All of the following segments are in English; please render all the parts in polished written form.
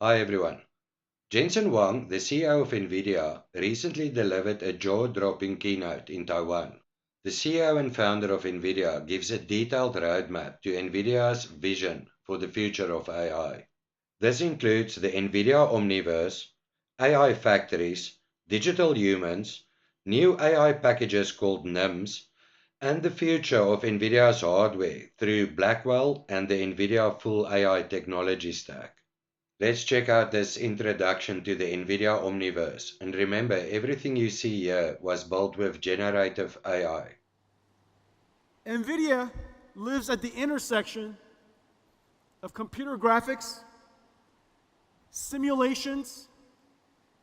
Hi everyone. Jensen Huang, the CEO of NVIDIA, recently delivered a jaw-dropping keynote in Taiwan. The CEO and founder of NVIDIA gives a detailed roadmap to NVIDIA's vision for the future of AI. This includes the NVIDIA Omniverse, AI factories, digital humans, new AI packages called NIMS, and the future of NVIDIA's hardware through Blackwell and the NVIDIA full AI technology stack. Let's check out this introduction to the NVIDIA Omniverse. And remember, everything you see here was built with generative AI. NVIDIA lives at the intersection of computer graphics, simulations,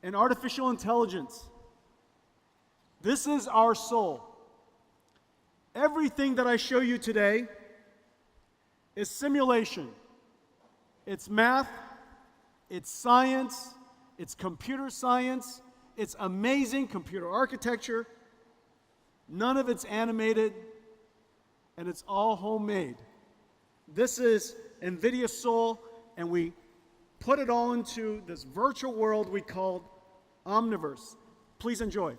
and artificial intelligence. This is our soul. Everything that I show you today is simulation. It's math, it's science, it's computer science, it's amazing computer architecture. None of it's animated, and it's all homemade. This is NVIDIA Soul, and we put it all into this virtual world we call Omniverse. Please enjoy.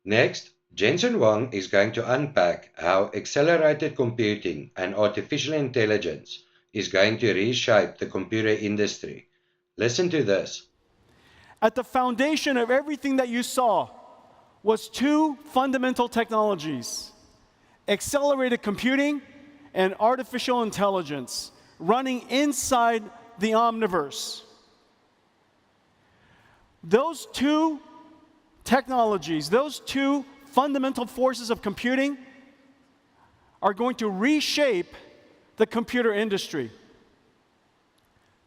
Next, Jensen Huang is going to unpack how accelerated computing and artificial intelligence is going to reshape the computer industry. Listen to this. At the foundation of everything that you saw was two fundamental technologies: accelerated computing and artificial intelligence running inside the Omniverse. Those two technologies, those two fundamental forces of computing are going to reshape the computer industry.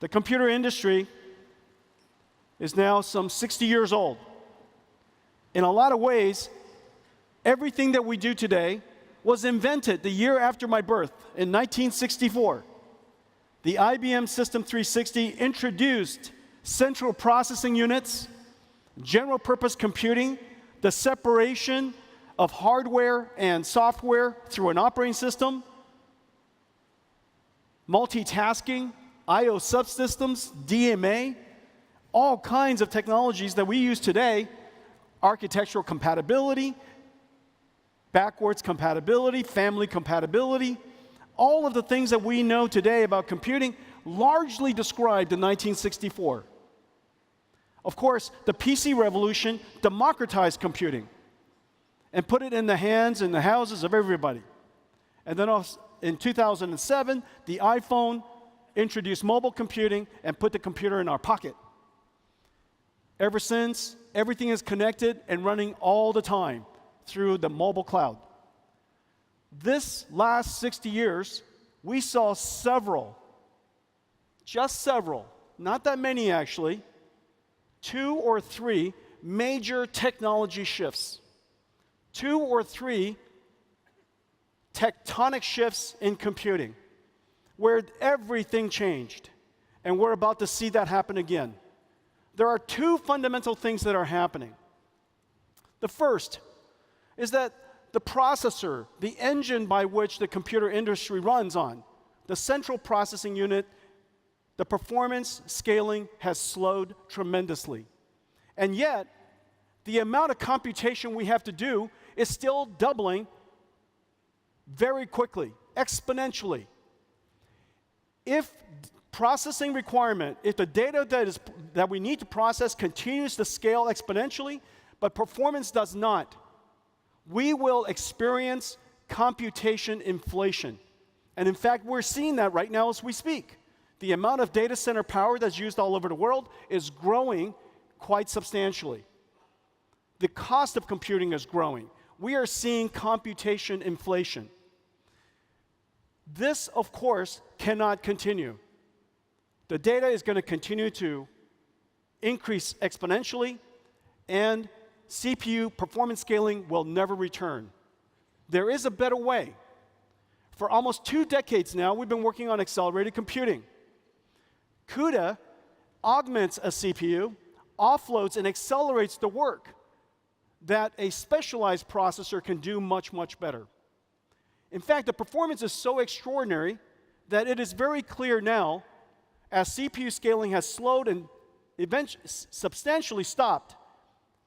The computer industry is now some 60 years old. In a lot of ways, everything that we do today was invented the year after my birth, in 1964. The IBM System 360 introduced central processing units, general purpose computing, the separation of hardware and software through an operating system, multitasking, I/O subsystems, DMA, all kinds of technologies that we use today, architectural compatibility, backwards compatibility, family compatibility, all of the things that we know today about computing largely described in 1964. Of course, the PC revolution democratized computing and put it in the hands and the houses of everybody. And then in 2007, the iPhone introduced mobile computing and put the computer in our pocket. Ever since, everything is connected and running all the time through the mobile cloud. This last 60 years, we saw several, just several, not that many actually, 2 or 3 major technology shifts, 2 or 3 tectonic shifts in computing, where everything changed. And we're about to see that happen again. There are 2 fundamental things that are happening. The first is that the processor, the engine by which the computer industry runs on, the central processing unit, the performance scaling has slowed tremendously. And yet, the amount of computation we have to do is still doubling very quickly, exponentially. If processing requirement, if the data that we need to process continues to scale exponentially, but performance does not, we will experience computation inflation. And in fact, we're seeing that right now as we speak. The amount of data center power that's used all over the world is growing quite substantially. The cost of computing is growing. We are seeing computation inflation. This, of course, cannot continue. The data is going to continue to increase exponentially, and CPU performance scaling will never return. There is a better way. For almost 2 decades now, we've been working on accelerated computing. CUDA augments a CPU, offloads and accelerates the work that a specialized processor can do much, much better. In fact, the performance is so extraordinary that it is very clear now, as CPU scaling has slowed and eventually substantially stopped,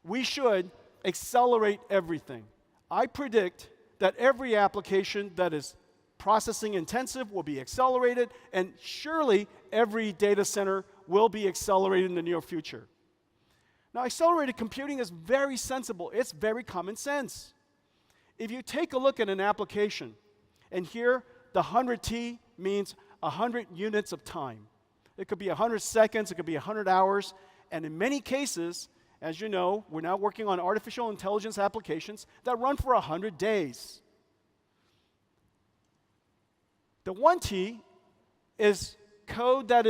we should accelerate everything. I predict that every application that is processing intensive will be accelerated, and surely every data center will be accelerated in the near future. Now, accelerated computing is very sensible. It's very common sense. If you take a look at an application, and here the 100T means 100 units of time. It could be 100 seconds, it could be 100 hours, and in many cases, as you know, we're now working on artificial intelligence applications that run for 100 days. The 1T is code that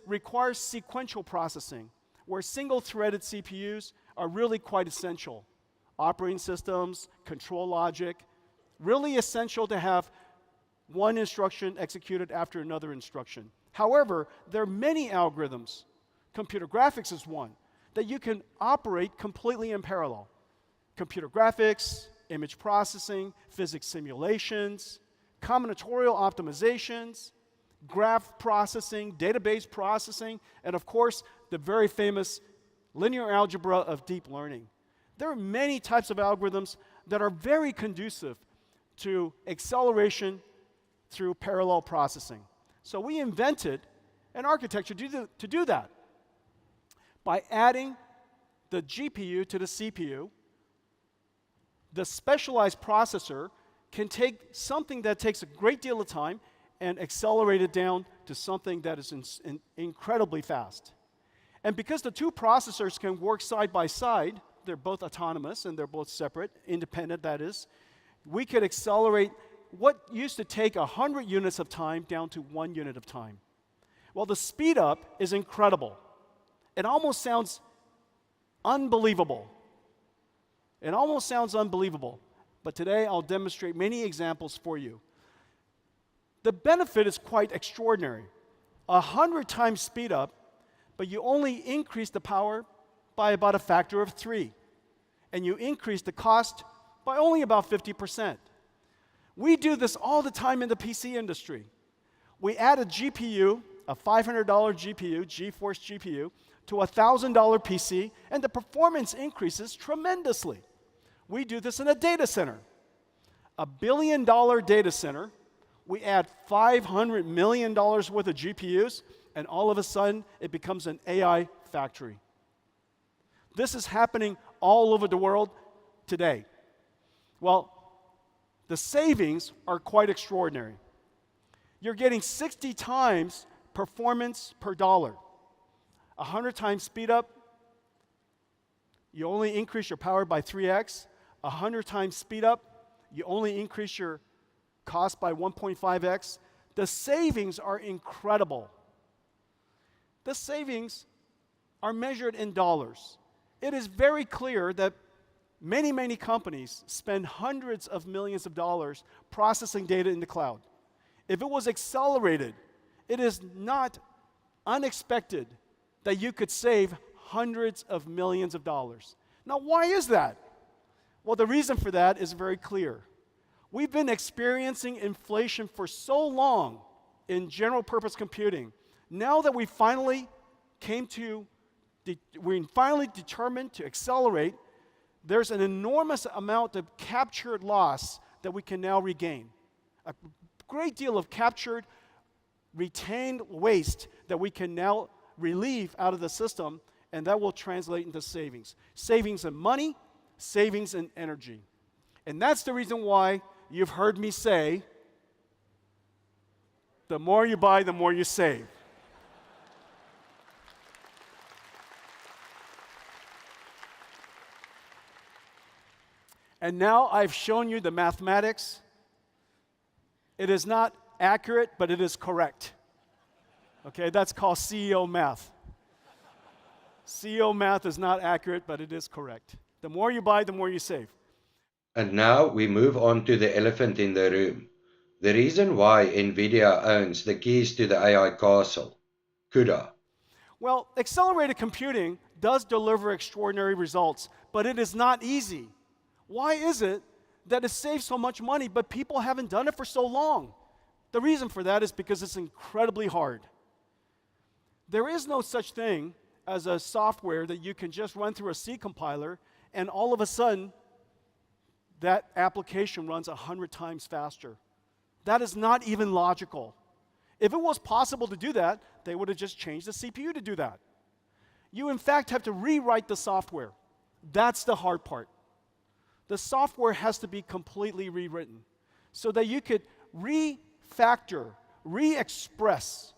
requires sequential processing, where single-threaded CPUs are really quite essential. Operating systems, control logic, really essential to have one instruction executed after another instruction. However, there are many algorithms, computer graphics is one, that you can operate completely in parallel. Computer graphics, image processing, physics simulations, combinatorial optimizations, graph processing, database processing, and of course, the very famous linear algebra of deep learning. There are many types of algorithms that are very conducive to acceleration through parallel processing. So we invented an architecture to do that. By adding the GPU to the CPU, the specialized processor can take something that takes a great deal of time and accelerate it down to something that is incredibly fast. And because the 2 processors can work side by side, they're both autonomous and they're both separate, independent that is, we could accelerate what used to take 100 units of time down to 1 unit of time. Well, the speed up is incredible. It almost sounds unbelievable. It almost sounds unbelievable. But today I'll demonstrate many examples for you. The benefit is quite extraordinary. 100 times speed up, but you only increase the power by about a factor of 3. And you increase the cost by only about 50%. We do this all the time in the PC industry. We add a GPU, a $500 GPU, GeForce GPU, to a $1,000 PC, and the performance increases tremendously. We do this in a data center. A $1 billion data center, we add $500 million worth of GPUs, and all of a sudden, it becomes an AI factory. This is happening all over the world today. Well, the savings are quite extraordinary. You're getting 60 times performance per dollar. 100 times speed up, you only increase your power by 3x. 100 times speed up, you only increase your cost by 1.5x. The savings are incredible. The savings are measured in dollars. It is very clear that many, many companies spend hundreds of millions of dollars processing data in the cloud. If it was accelerated, it is not unexpected that you could save hundreds of millions of dollars. Now, why is that? Well, the reason for that is very clear. We've been experiencing inflation for so long in general purpose computing. Now that we finally determined to accelerate, there's an enormous amount of captured loss that we can now regain. A great deal of captured, retained waste that we can now relieve out of the system, and that will translate into savings. Savings in money, savings in energy. And that's the reason why you've heard me say, the more you buy, the more you save. And now I've shown you the mathematics. It is not accurate, but it is correct. Okay, that's called CEO math. CEO math is not accurate, but it is correct. The more you buy, the more you save. And now we move on to the elephant in the room. The reason why NVIDIA owns the keys to the AI castle, CUDA. Well, accelerated computing does deliver extraordinary results, but it is not easy. Why is it that it saves so much money, but people haven't done it for so long? The reason for that is because it's incredibly hard. There is no such thing as a software that you can just run through a C compiler and all of a sudden that application runs 100 times faster. That is not even logical. If it was possible to do that, they would have just changed the CPU to do that. You, in fact, have to rewrite the software. That's the hard part. The software has to be completely rewritten so that you could refactor, re-express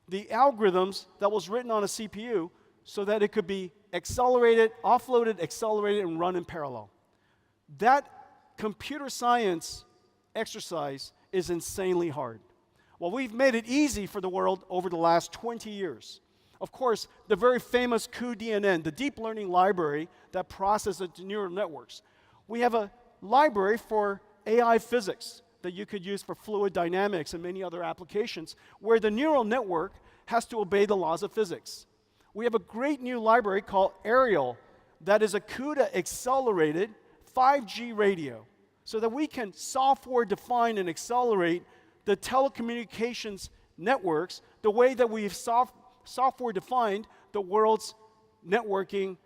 the algorithms that was written on a CPU so that it could be accelerated, offloaded, accelerated, and run in parallel. That computer science exercise is insanely hard. Well, we've made it easy for the world over the last 20 years. Of course, the very famous cuDNN, the deep learning library that processes neural networks. We have a library for AI physics that you could use for fluid dynamics and many other applications where the neural network has to obey the laws of physics. We have a great new library called Ariel that is a CUDA accelerated 5G radio so that we can software define and accelerate the telecommunications networks the way that we've software defined the world's networking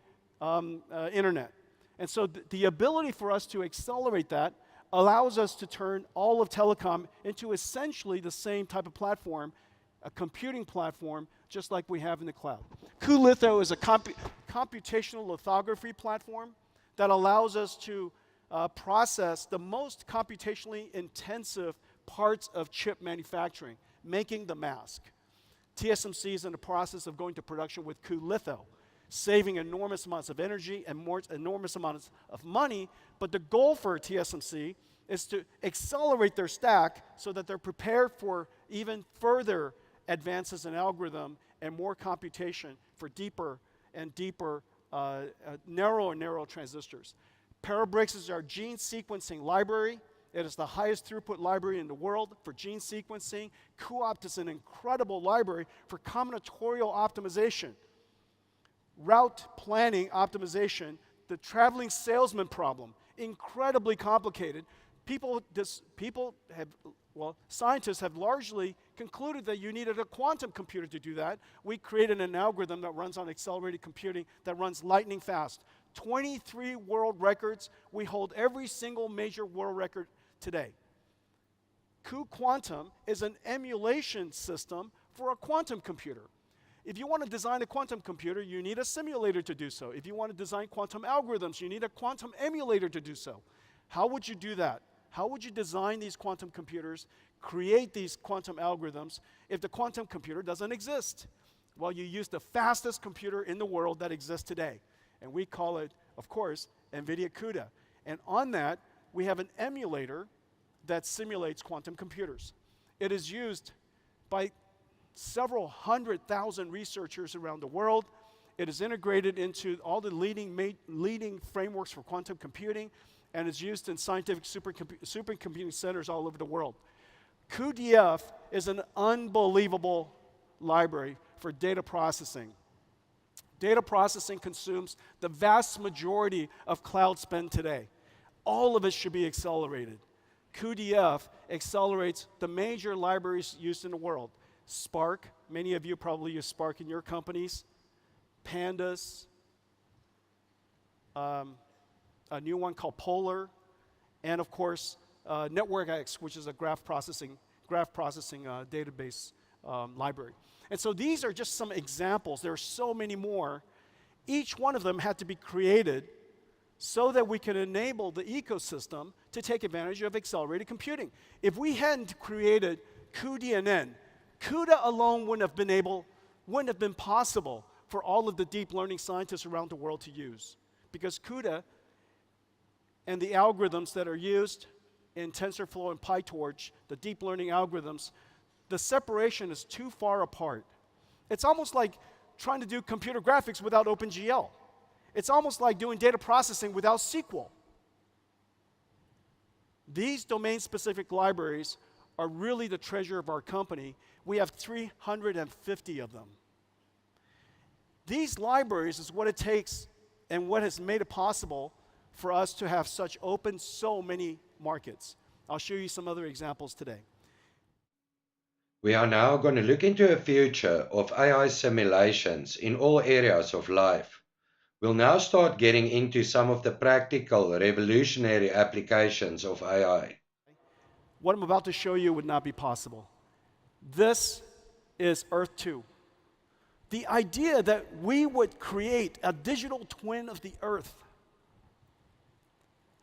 internet. And so the ability for us to accelerate that allows us to turn all of telecom into essentially the same type of platform, a computing platform, just like we have in the cloud. cuLitho is a computational lithography platform that allows us to process the most computationally intensive parts of chip manufacturing, making the mask. TSMC is in the process of going to production with cuLitho, saving enormous amounts of energy and enormous amounts of money, but the goal for TSMC is to accelerate their stack so that they're prepared for even further advances in algorithm and more computation for deeper and deeper, narrow and narrow transistors. Parabricks is our gene sequencing library. It is the highest throughput library in the world for gene sequencing. cuOpt is an incredible library for combinatorial optimization, route planning optimization, the traveling salesman problem, incredibly complicated. Scientists have largely concluded that you needed a quantum computer to do that. We created an algorithm that runs on accelerated computing that runs lightning fast. 23 world records. We hold every single major world record today. cuQuantum is an emulation system for a quantum computer. If you want to design a quantum computer, you need a simulator to do so. If you want to design quantum algorithms, you need a quantum emulator to do so. How would you do that? How would you design these quantum computers, create these quantum algorithms, if the quantum computer doesn't exist? Well, you use the fastest computer in the world that exists today. And we call it, of course, NVIDIA CUDA. And on that, we have an emulator that simulates quantum computers. It is used by several 100,000 researchers around the world. It is integrated into all the leading frameworks for quantum computing, and is used in scientific supercomputing centers all over the world. CUDA is an unbelievable library for data processing. Data processing consumes the vast majority of cloud spend today. All of it should be accelerated. CUDA accelerates the major libraries used in the world. Spark, many of you probably use Spark in your companies. Pandas, a new one called Polar, and of course, NetworkX, which is a graph processing database library. And so these are just some examples. There are so many more. Each one of them had to be created so that we can enable the ecosystem to take advantage of accelerated computing. If we hadn't created CUDA, CUDA alone wouldn't have been possible for all of the deep learning scientists around the world to use. Because CUDA and the algorithms that are used in TensorFlow and PyTorch, the deep learning algorithms, the separation is too far apart. It's almost like trying to do computer graphics without OpenGL. It's almost like doing data processing without SQL. These domain-specific libraries are really the treasure of our company. We have 350 of them. These libraries is what it takes and what has made it possible for us to have such open so many markets. I'll show you some other examples today. We are now going to look into a future of AI simulations in all areas of life. We'll now start getting into some of the practical, revolutionary applications of AI. What I'm about to show you would not be possible. This is Earth 2. The idea that we would create a digital twin of the Earth,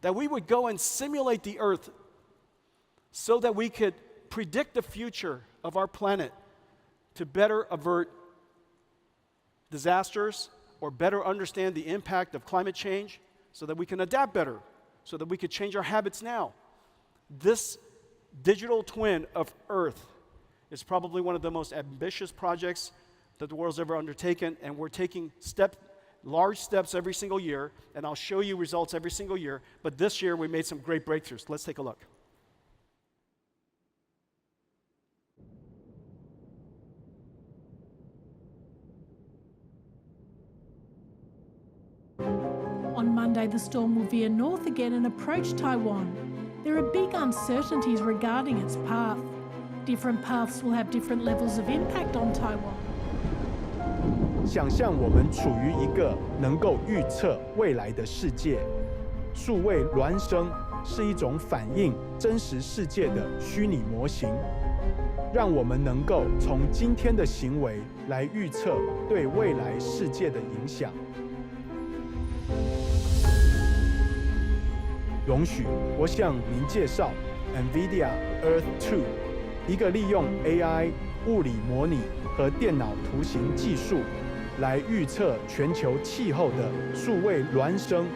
that we would go and simulate the Earth so that we could predict the future of our planet to better avert disasters or better understand the impact of climate change so that we can adapt better, so that we could change our habits now. This digital twin of Earth is probably one of the most ambitious projects that the world's ever undertaken, and we're taking large steps every single year, and I'll show you results every single year, but this year we made some great breakthroughs. Let's take a look. On Monday, the storm will veer north again and approach Taiwan. There are big uncertainties regarding its path. Different paths will have different levels of impact on Taiwan. 想象我们处于一个能够预测未来的世界，数位孪生是一种反映真实世界的虚拟模型，让我们能够从今天的行为来预测对未来世界的影响。容许我向您介绍 NVIDIA Earth 2， 一个利用 AI、物理模拟和电脑图形技术来预测全球气候的数位孪生。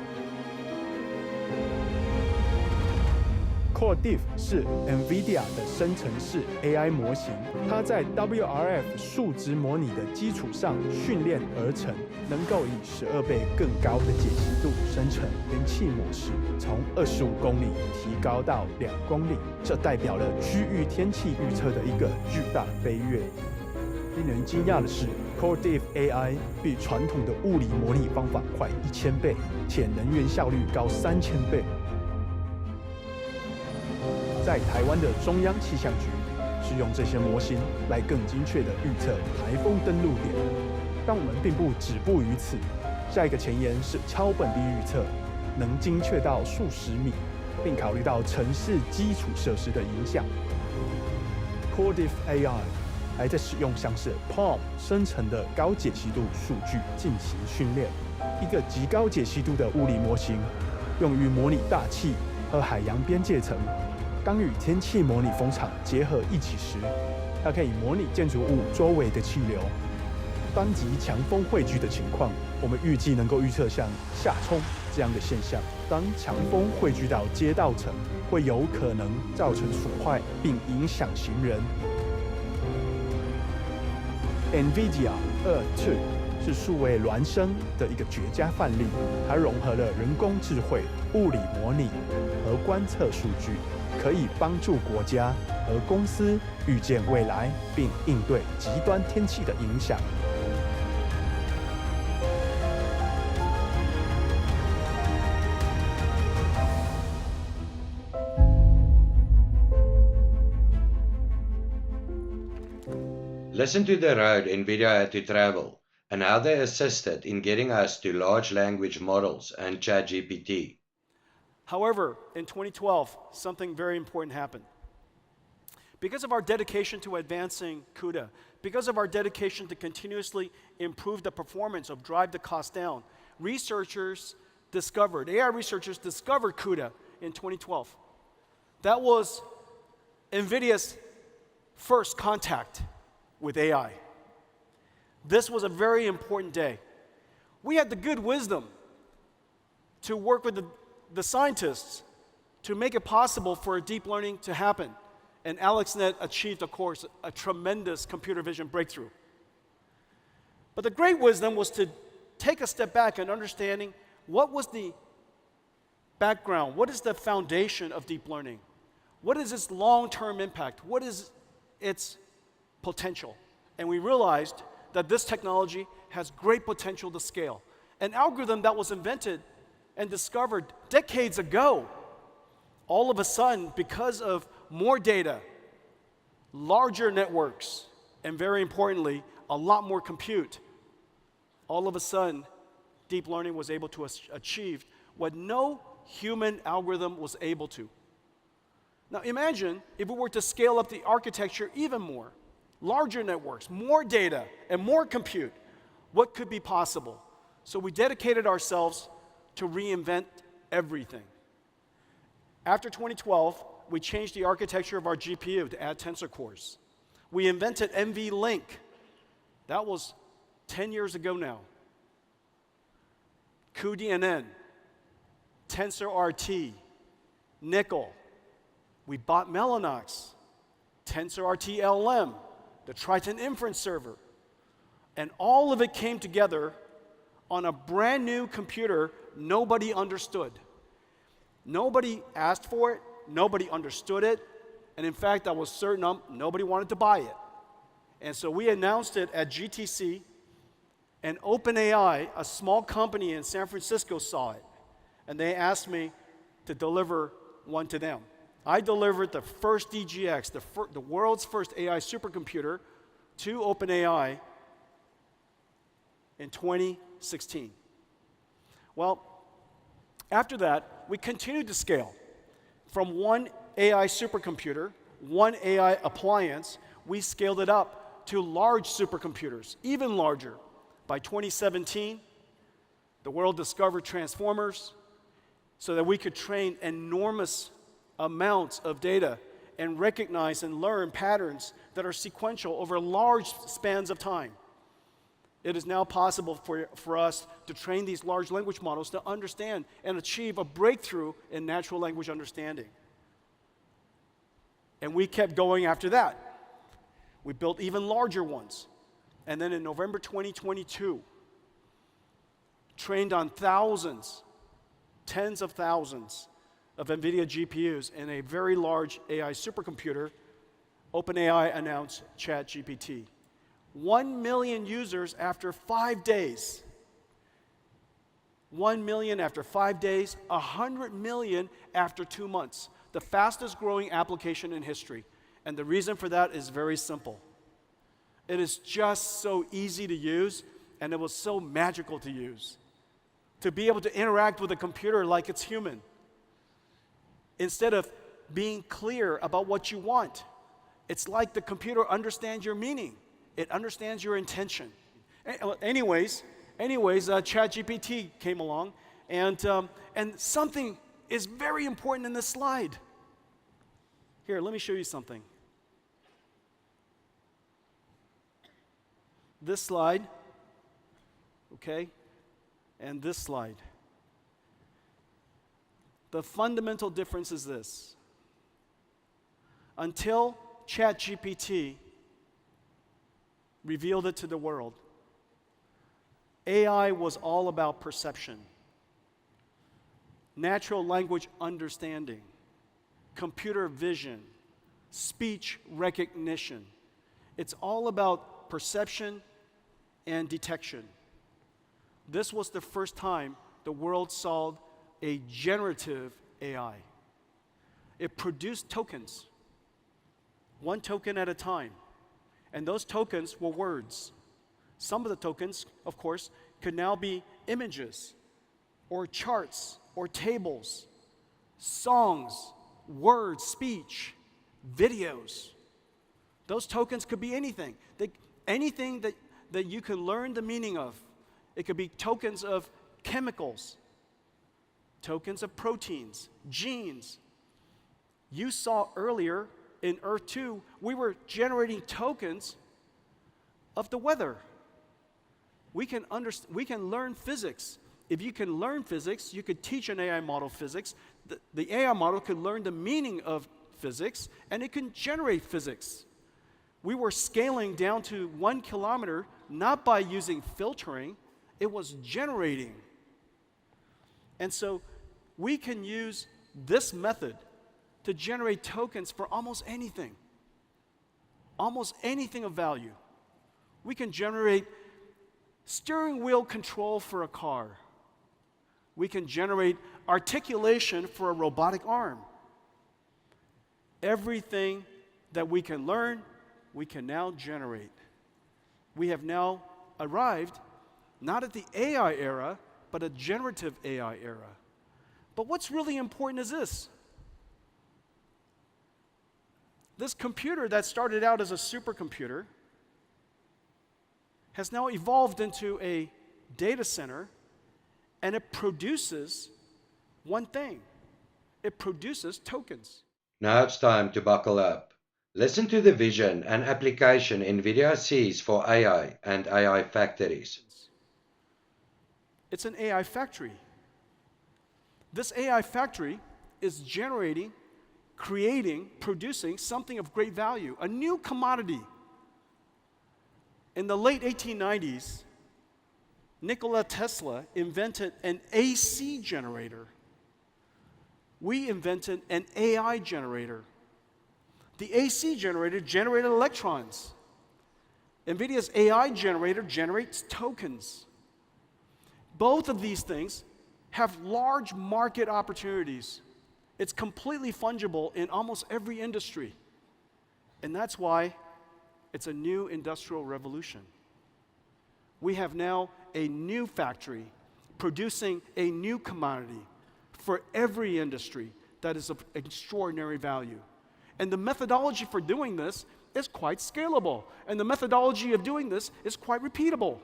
CuDA 是 NVIDIA 的生成式 AI 模型，它在 WRF 数值模拟的基础上训练而成，能够以12倍更高的解析度生成天气模式，从25公里提高到2公里，这代表了区域天气预测的一个巨大飞跃。令人惊讶的是 ，CuDA AI 比传统的物理模拟方法快1000倍，且能源效率高3000倍。在台湾的中央气象局是用这些模型来更精确地预测台风登陆点，但我们并不止步于此。下一个前沿是超本地预测，能精确到数十米，并考虑到城市基础设施的影响。CuDA AI 还在使用像是 Palm 生成的高解析度数据进行训练，一个极高解析度的物理模型，用于模拟大气和海洋边界层。当与天气模拟风场结合一起时，它可以模拟建筑物周围的气流。当极强风汇聚的情况，我们预计能够预测像下冲这样的现象。当强风汇聚到街道层，会有可能造成损坏并影响行人。NVIDIA 2 是数位孪生的一个绝佳范例，它融合了人工智慧、物理模拟和观测数据，可以帮助国家和公司预见未来，并应对极端天气的影响。Listen to the road NVIDIA had to travel and how they assisted in getting us to large language models and ChatGPT. However, in 2012, something very important happened. Because of our dedication to advancing CUDA, because of our dedication to continuously improve the performance of drive the cost down, AI researchers discovered CUDA in 2012. That was NVIDIA's first contact with AI. This was a very important day. We had the good wisdom to work with the scientists to make it possible for deep learning to happen. And AlexNet achieved, of course, a tremendous computer vision breakthrough. But the great wisdom was to take a step back and understanding what was the background, what is the foundation of deep learning? What is its long-term impact? What is its potential? And we realized that this technology has great potential to scale. An algorithm that was invented and discovered decades ago, all of a sudden, because of more data, larger networks, and very importantly, a lot more compute, all of a sudden, deep learning was able to achieve what no human algorithm was able to. Now imagine if we were to scale up the architecture even more, larger networks, more data, and more compute, what could be possible? So we dedicated ourselves to reinvent everything. After 2012, we changed the architecture of our GPU to add tensor cores. We invented NVLink. That was 10 years ago now. cuDNN, TensorRT, Nickel. We bought Mellanox, TensorRT LM, the Triton inference server. And all of it came together on a brand new computer nobody understood. Nobody asked for it, nobody understood it, and in fact, I was certain nobody wanted to buy it. And so we announced it at GTC, and OpenAI, a small company in San Francisco, saw it, and they asked me to deliver one to them. I delivered the first DGX, the world's first AI supercomputer, to OpenAI in 2016. Well, after that, we continued to scale. From one AI supercomputer, one AI appliance, we scaled it up to large supercomputers, even larger. By 2017, the world discovered transformers so that we could train enormous amounts of data and recognize and learn patterns that are sequential over large spans of time. It is now possible for us to train these large language models to understand and achieve a breakthrough in natural language understanding. And we kept going after that. We built even larger ones. And then in November 2022, trained on thousands, tens of thousands of NVIDIA GPUs in a very large AI supercomputer, OpenAI announced ChatGPT. 1 million users after 5 days. 1 million after 5 days, 100 million after 2 months. The fastest growing application in history. And the reason for that is very simple. It is just so easy to use, and it was so magical to use. To be able to interact with a computer like it's human. Instead of being clear about what you want, it's like the computer understands your meaning. It understands your intention. Anyways, ChatGPT came along, and something is very important in this slide. Here, let me show you something. This slide, okay, and this slide. The fundamental difference is this. Until ChatGPT, revealed it to the world. AI was all about perception, natural language understanding, computer vision, speech recognition. It's all about perception and detection. This was the first time the world saw a generative AI. It produced tokens, one token at a time. And those tokens were words. Some of the tokens, of course, could now be images, or charts, or tables, songs, words, speech, videos. Those tokens could be anything. Anything that you can learn the meaning of. It could be tokens of chemicals, tokens of proteins, genes. You saw earlier in Earth 2, we were generating tokens of the weather. We can learn physics. If you can learn physics, you could teach an AI model physics. The AI model could learn the meaning of physics, and it can generate physics. We were scaling down to 1 kilometer, not by using filtering, it was generating. And so we can use this method to generate tokens for almost anything of value. We can generate steering wheel control for a car. We can generate articulation for a robotic arm. Everything that we can learn, we can now generate. We have now arrived not at the AI era, but a generative AI era. But what's really important is this. This computer that started out as a supercomputer has now evolved into a data center, and it produces one thing. It produces tokens. Now it's time to buckle up. Listen to the vision and application NVIDIA sees for AI and AI factories. It's an AI factory. This AI factory is generating, creating, producing something of great value, a new commodity. In the late 1890s, Nikola Tesla invented an AC generator. We invented an AI generator. The AC generator generated electrons. NVIDIA's AI generator generates tokens. Both of these things have large market opportunities. It's completely fungible in almost every industry. And that's why it's a new industrial revolution. We have now a new factory producing a new commodity for every industry that is of extraordinary value. And the methodology for doing this is quite scalable. And the methodology of doing this is quite repeatable.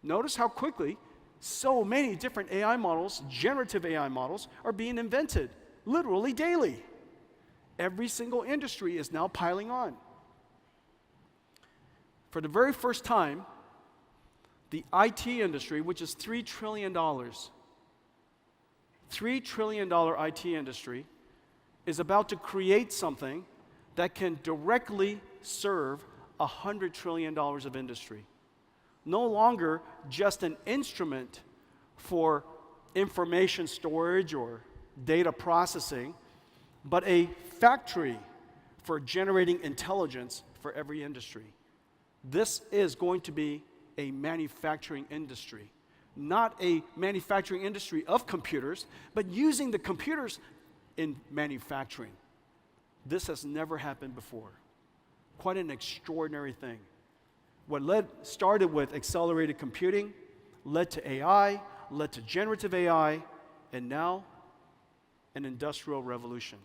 Notice how quickly so many different AI models, generative AI models, are being invented, literally daily. Every single industry is now piling on. For the very first time, the IT industry, which is $3 trillion, $3 trillion IT industry, is about to create something that can directly serve $100 trillion of industry. No longer just an instrument for information storage or data processing, but a factory for generating intelligence for every industry. This is going to be a manufacturing industry, not a manufacturing industry of computers, but using the computers in manufacturing. This has never happened before. Quite an extraordinary thing. What started with accelerated computing, led to AI, led to generative AI, and now an industrial revolution.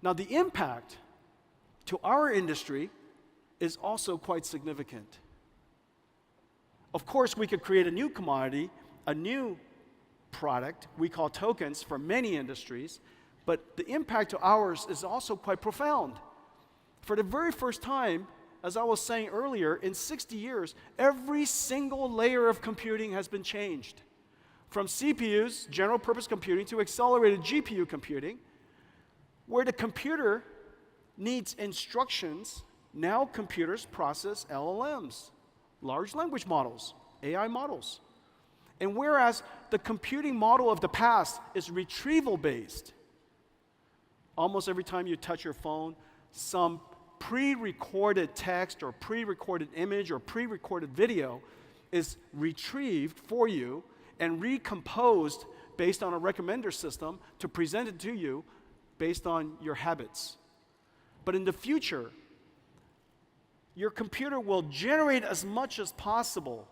Now the impact to our industry is also quite significant. Of course, we could create a new commodity, a new product we call tokens for many industries, but the impact to ours is also quite profound. For the very first time, as I was saying earlier, in 60 years, every single layer of computing has been changed. From CPUs, general purpose computing, to accelerated GPU computing, where the computer needs instructions, Now computers process LLMs, large language models, AI models. And whereas the computing model of the past is retrieval-based, almost every time you touch your phone, some pre-recorded text or pre-recorded image or pre-recorded video is retrieved for you and recomposed based on a recommender system to present it to you based on your habits. But in the future, your computer will generate as much as possible,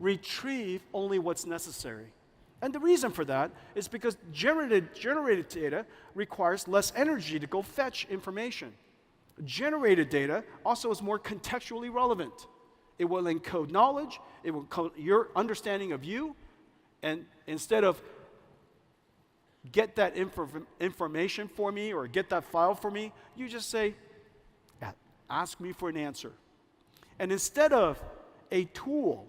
retrieve only what's necessary. And the reason for that is because generated data requires less energy to go fetch information. Generated data also is more contextually relevant. It will encode knowledge, it will encode your understanding of you, and instead of get that information for me or get that file for me, you just say, ask me for an answer. And instead of a tool,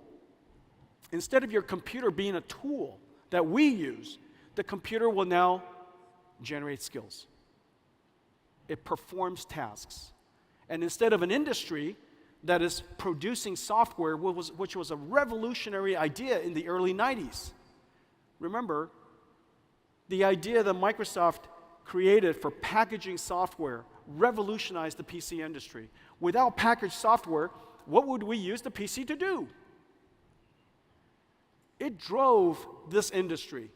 instead of your computer being a tool that we use, the computer will now generate skills. It performs tasks. And instead of an industry that is producing software, which was a revolutionary idea in the early 90s. Remember, the idea that Microsoft created for packaging software revolutionized the PC industry. Without packaged software, what would we use the PC to do? It drove this industry.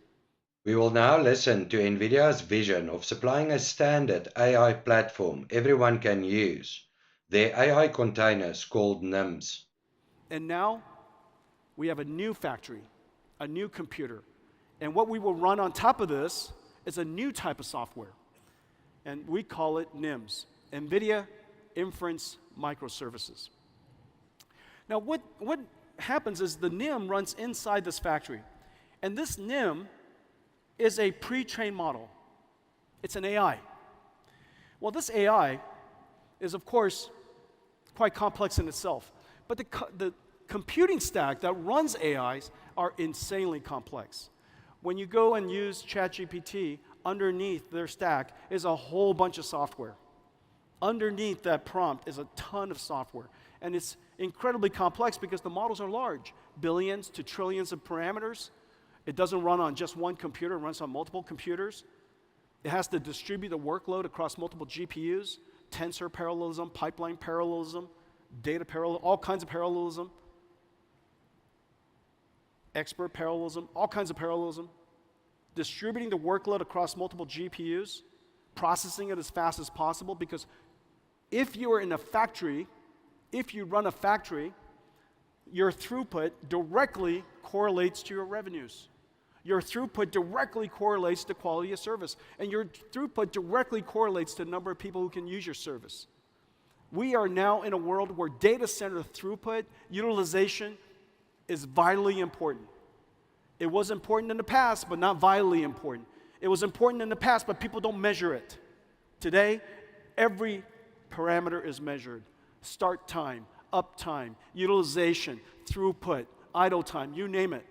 We will now listen to NVIDIA's vision of supplying a standard AI platform everyone can use, their AI containers called NIMS. And now, we have a new factory, a new computer. And what we will run on top of this is a new type of software. And we call it NIMS, NVIDIA Inference Microservices. Now, what happens is the NIM runs inside this factory. And this NIM is a pre-trained model. It's an AI. Well, this AI is, of course, quite complex in itself. But the computing stack that runs AIs are insanely complex. When you go and use ChatGPT, underneath their stack is a whole bunch of software. Underneath that prompt is a ton of software. And it's incredibly complex because the models are large, billions to trillions of parameters. It doesn't run on just one computer, it runs on multiple computers. It has to distribute the workload across multiple GPUs, tensor parallelism, pipeline parallelism, data parallelism, all kinds of parallelism, expert parallelism, all kinds of parallelism, distributing the workload across multiple GPUs, processing it as fast as possible, because if you are in a factory, if you run a factory, your throughput directly correlates to your revenues. Your throughput directly correlates to quality of service. And your throughput directly correlates to the number of people who can use your service. We are now in a world where data center throughput, utilization, is vitally important. It was important in the past, but not vitally important. It was important in the past, but people don't measure it. Today, every parameter is measured. Start time, uptime, utilization, throughput, idle time, you name it.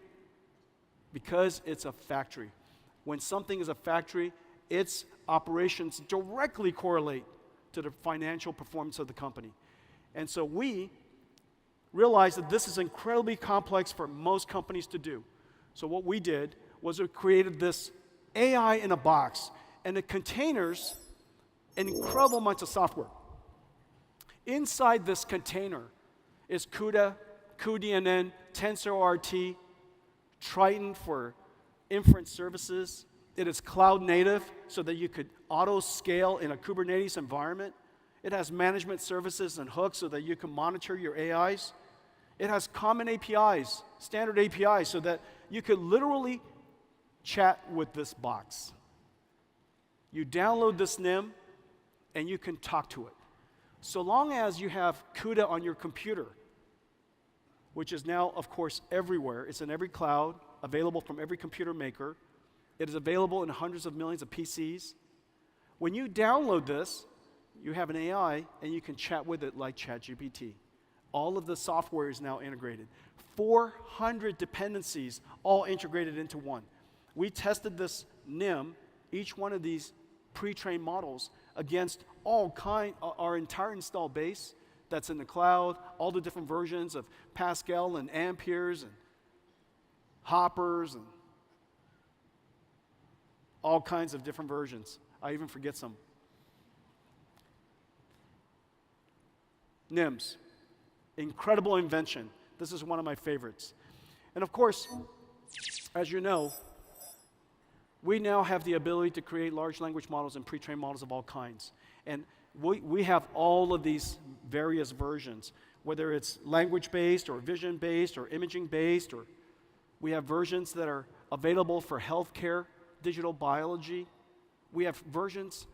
Because it's a factory. When something is a factory, its operations directly correlate to the financial performance of the company. And so we realized that this is incredibly complex for most companies to do. So what we did was we created this AI in a box, and it contains an incredible amount of software. Inside this container is CUDA, cuDNN, TensorRT, Triton for inference services. It is cloud native so that you could auto scale in a Kubernetes environment. It has management services and hooks so that you can monitor your AIs. It has common APIs, standard APIs, so that you could literally chat with this box. You download this NIM, and you can talk to it. So long as you have CUDA on your computer, which is now, of course, everywhere. It's in every cloud, available from every computer maker. It is available in hundreds of millions of PCs. When you download this, you have an AI, and you can chat with it like ChatGPT. All of the software is now integrated. 400 dependencies, all integrated into one. We tested this NIM, each one of these pre-trained models, against our entire install base that's in the cloud, all the different versions of Pascal and Amperes and Hoppers and all kinds of different versions. I even forget some. NIMS, incredible invention. This is one of my favorites. And of course, as you know, we now have the ability to create large language models and pre-trained models of all kinds. And we have all of these various versions, whether it's language-based or vision-based or imaging-based, or we have versions that are available for healthcare, digital biology. We have versions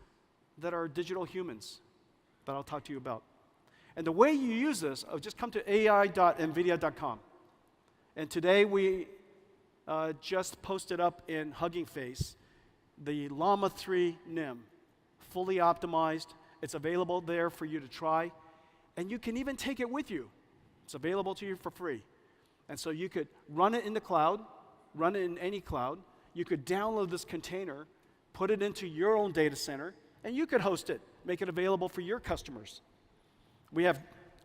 that are digital humans that I'll talk to you about. And the way you use this, just come to ai.nvidia.com. And today we just posted up in Hugging Face the Llama 3 NIM, fully optimized. It's available there for you to try. And you can even take it with you. It's available to you for free. And so you could run it in the cloud, run it in any cloud. You could download this container, put it into your own data center, and you could host it, make it available for your customers. We have,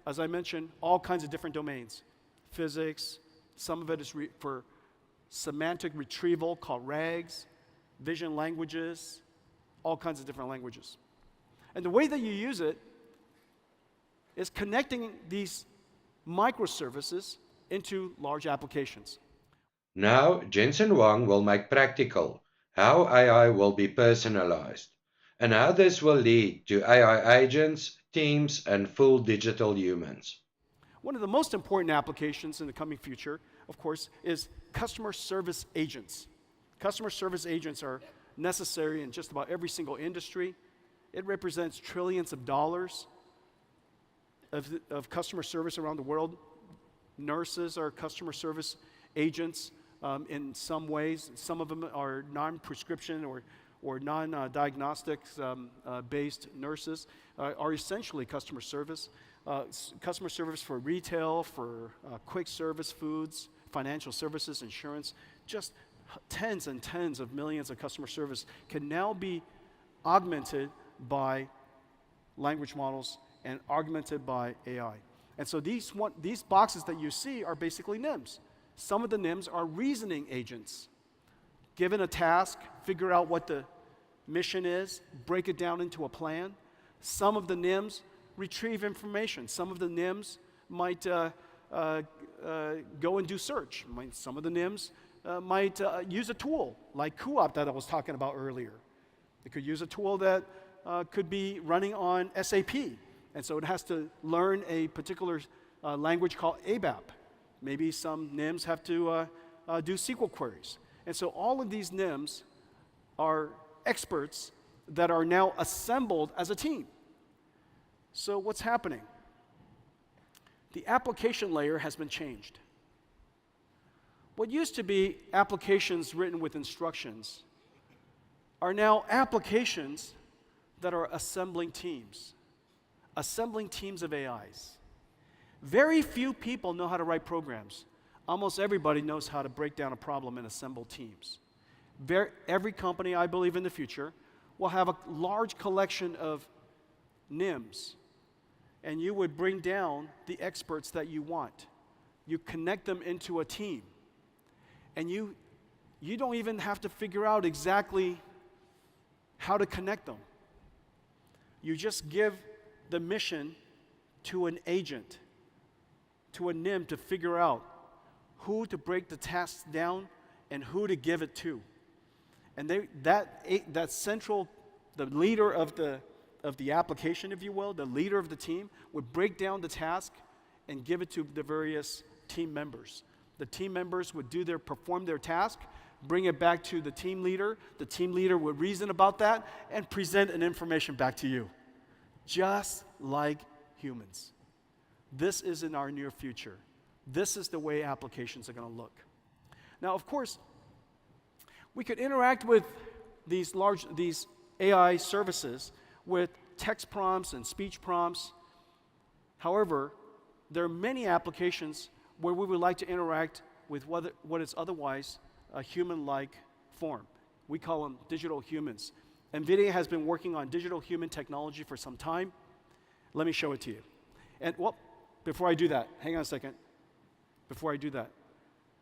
as I mentioned, all kinds of different domains. Physics, some of it is for semantic retrieval called RAGs, vision languages, all kinds of different languages. And the way that you use it is connecting these microservices into large applications. Now, Jensen Huang will make practical how AI will be personalized and how this will lead to AI agents, teams, and full digital humans. One of the most important applications in the coming future, of course, is customer service agents. Customer service agents are necessary in just about every single industry. It represents trillions of dollars of customer service around the world. Nurses are customer service agents in some ways. Some of them are non-prescription or non-diagnostics based nurses are essentially customer service. Customer service for retail, for quick service foods, financial services, insurance, just tens and tens of millions of customer service can now be augmented by language models and augmented by AI. And so these boxes that you see are basically NIMS. Some of the NIMS are reasoning agents. Given a task, figure out what the mission is, break it down into a plan. Some of the NIMS retrieve information. Some of the NIMS might go and do search. Some of the NIMS might use a tool like CUDA that I was talking about earlier. It could use a tool that could be running on SAP. And so it has to learn a particular language called ABAP. Maybe some NIMS have to do SQL queries. And so all of these NIMS are experts that are now assembled as a team. So what's happening? The application layer has been changed. What used to be applications written with instructions are now applications that are assembling teams of AIs. Very few people know how to write programs. Almost everybody knows how to break down a problem and assemble teams. Every company, I believe, in the future will have a large collection of NIMS, and you would bring down the experts that you want. You connect them into a team, and you don't even have to figure out exactly how to connect them. You just give the mission to an agent, to a NIM, to figure out who to break the tasks down and who to give it to. And that central, the leader of the application, if you will, the leader of the team, would break down the task and give it to the various team members. The team members would perform their task, bring it back to the team leader. The team leader would reason about that and present an information back to you. Just like humans. This is in our near future. This is the way applications are going to look. Now, of course, we could interact with these AI services with text prompts and speech prompts. However, there are many applications where we would like to interact with what is otherwise a human-like form. We call them digital humans. NVIDIA has been working on digital human technology for some time. Let me show it to you. And well, before I do that, hang on a second. Before I do that,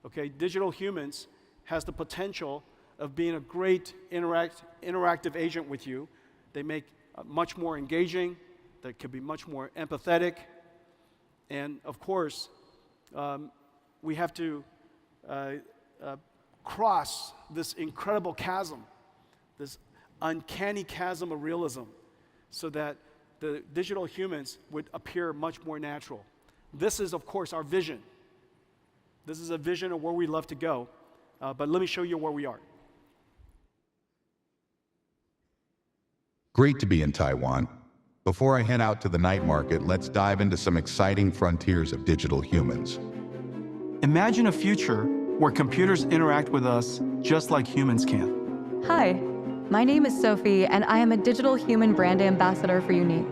okay, digital humans has the potential of being a great interactive agent with you. They make much more engaging. They could be much more empathetic. And of course, we have to cross this incredible chasm, this uncanny chasm of realism, so that the digital humans would appear much more natural. This is, of course, our vision. This is a vision of where we love to go, but let me show you where we are. Great to be in Taiwan. Before I head out to the night market, let's dive into some exciting frontiers of digital humans. Imagine a future where computers interact with us just like humans can. Hi, my name is Sophie, and I am a digital human brand ambassador for Unique.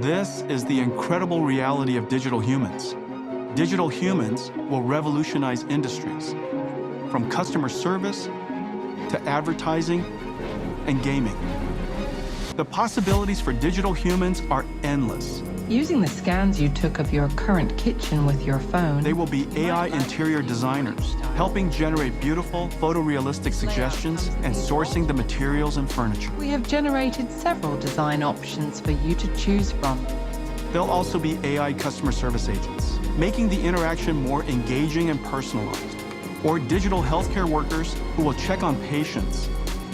This is the incredible reality of digital humans. Digital humans will revolutionize industries, from customer service to advertising and gaming. The possibilities for digital humans are endless. Using the scans you took of your current kitchen with your phone, They will be AI interior designers, helping generate beautiful, photorealistic suggestions and sourcing the materials and furniture. we have generated several design options for you to choose from. They'll also be AI customer service agents, making the interaction more engaging and personalized. Or digital healthcare workers who will check on patients,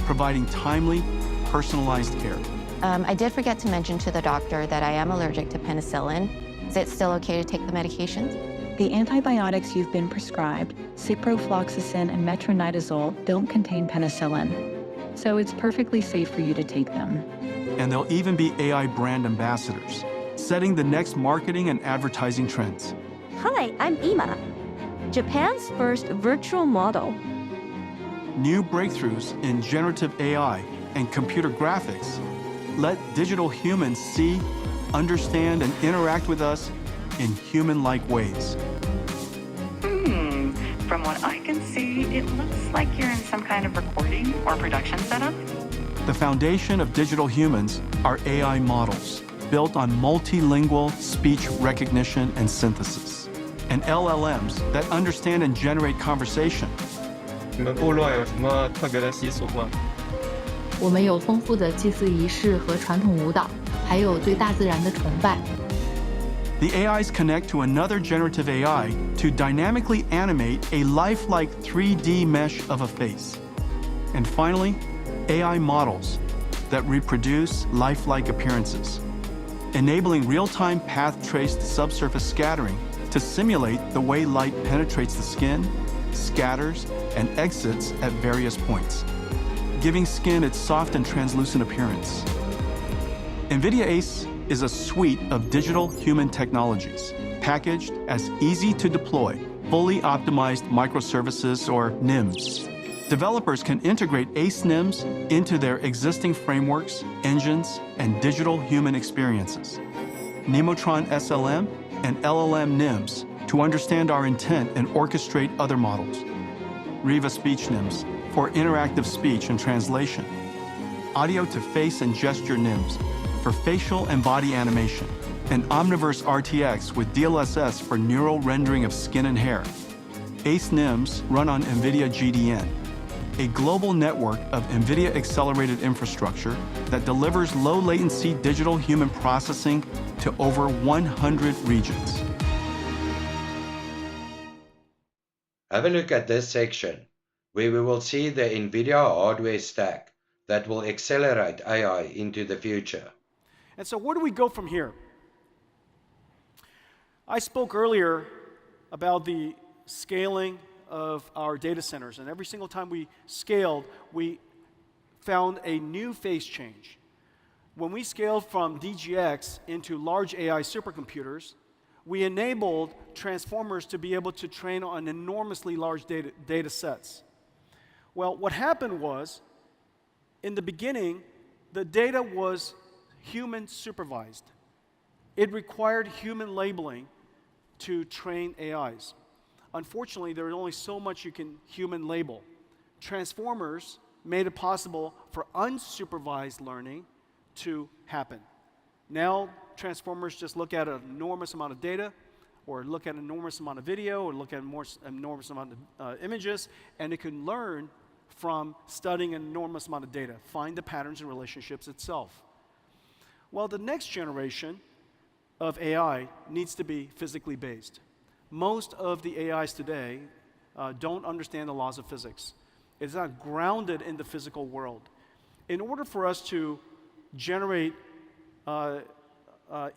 providing timely, personalized care. I did forget to mention to the doctor that I am allergic to penicillin. Is it still okay to take the medications? The antibiotics you've been prescribed, ciprofloxacin and metronidazole, don't contain penicillin, so it's perfectly safe for you to take them. And they'll even be AI brand ambassadors, setting the next marketing and advertising trends. Hi, I'm Ima, Japan's first virtual model. New breakthroughs in generative AI and computer graphics let digital humans see, understand, and interact with us in human-like ways. From what I can see, it looks like you're in some kind of recording or production setup. The foundation of digital humans are AI models built on multilingual speech recognition and synthesis, and LLMs that understand and generate conversation. 你们部落有什么特别的习俗吗？我们有丰富的祭祀仪式和传统舞蹈，还有对大自然的崇拜。The AIs connect to another generative AI to dynamically animate a lifelike 3D mesh of a face. And finally, AI models that reproduce lifelike appearances, enabling real-time path-traced subsurface scattering to simulate the way light penetrates the skin, scatters, and exits at various points, giving skin its soft and translucent appearance. NVIDIA ACE is a suite of digital human technologies packaged as easy-to-deploy, fully optimized microservices, or NIMS. Developers can integrate ACE NIMS into their existing frameworks, engines, and digital human experiences. Nemotron SLM and LLM NIMS to understand our intent and orchestrate other models. Riva Speech NIMS for interactive speech and translation. Audio to face and gesture NIMS for facial and body animation. And Omniverse RTX with DLSS for neural rendering of skin and hair. ACE NIMS run on NVIDIA GDN, a global network of NVIDIA accelerated infrastructure that delivers low latency digital human processing to over 100 regions. Have a look at this section, where we will see the NVIDIA hardware stack that will accelerate AI into the future. And so where do we go from here? I spoke earlier about the scaling of our data centers, and every single time we scaled, we found a new phase change. When we scaled from DGX into large AI supercomputers, we enabled transformers to be able to train on enormously large data sets. Well, what happened was, in the beginning, the data was human supervised. It required human labeling to train AIs. Unfortunately, there is only so much you can human label. Transformers made it possible for unsupervised learning to happen. Now, transformers just look at an enormous amount of data, or look at an enormous amount of video, or look at an enormous amount of images, and it can learn from studying an enormous amount of data, find the patterns and relationships itself. Well, the next generation of AI needs to be physically based. Most of the AIs today don't understand the laws of physics. It's not grounded in the physical world. In order for us to generate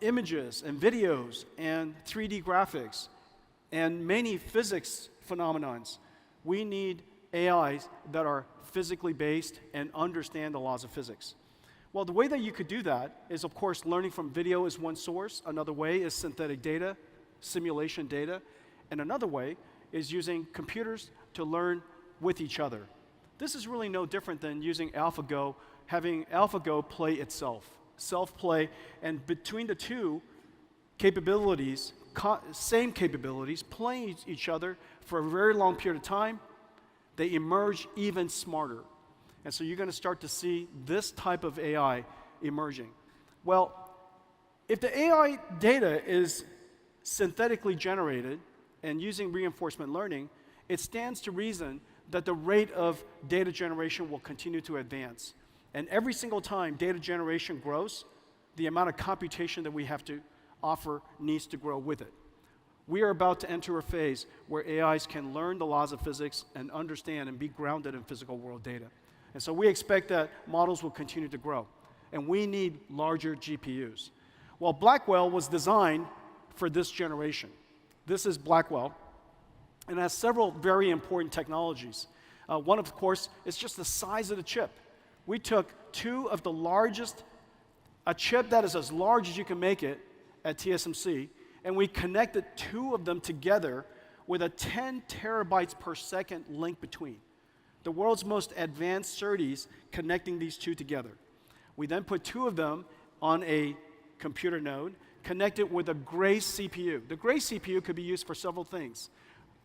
images and videos and 3D graphics and many physics phenomenons, we need AIs that are physically based and understand the laws of physics. Well, the way that you could do that is, of course, learning from video is one source. Another way is synthetic data, simulation data. And another way is using computers to learn with each other. This is really no different than using AlphaGo, having AlphaGo play itself, self-play, and between the two capabilities, same capabilities, playing each other for a very long period of time, they emerge even smarter. And so you're going to start to see this type of AI emerging. Well, if the AI data is synthetically generated and using reinforcement learning, it stands to reason that the rate of data generation will continue to advance. And every single time data generation grows, the amount of computation that we have to offer needs to grow with it. We are about to enter a phase where AIs can learn the laws of physics and understand and be grounded in physical world data. And so we expect that models will continue to grow. And we need larger GPUs. Well, Blackwell was designed for this generation. This is Blackwell, and it has several very important technologies. One, of course, is just the size of the chip. We took two of the largest, a chip that is as large as you can make it at TSMC, and we connected two of them together with a 10 terabytes per second link between. The world's most advanced SerDes connecting these two together. We then put two of them on a computer node, connected with a Grace CPU. The Grace CPU could be used for several things.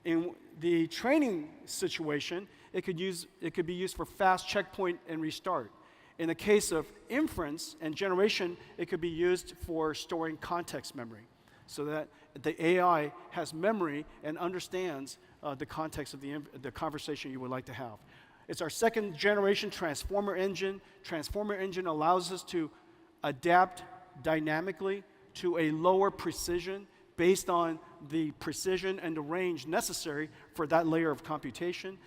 In the training situation, it could be used for fast checkpoint and restart. In the case of inference and generation, it could be used for storing context memory, so that the AI has memory and understands the context of the conversation you would like to have. It's our second generation transformer engine. Transformer engine allows us to adapt dynamically to a lower precision based on the precision and the range necessary for that layer of computation.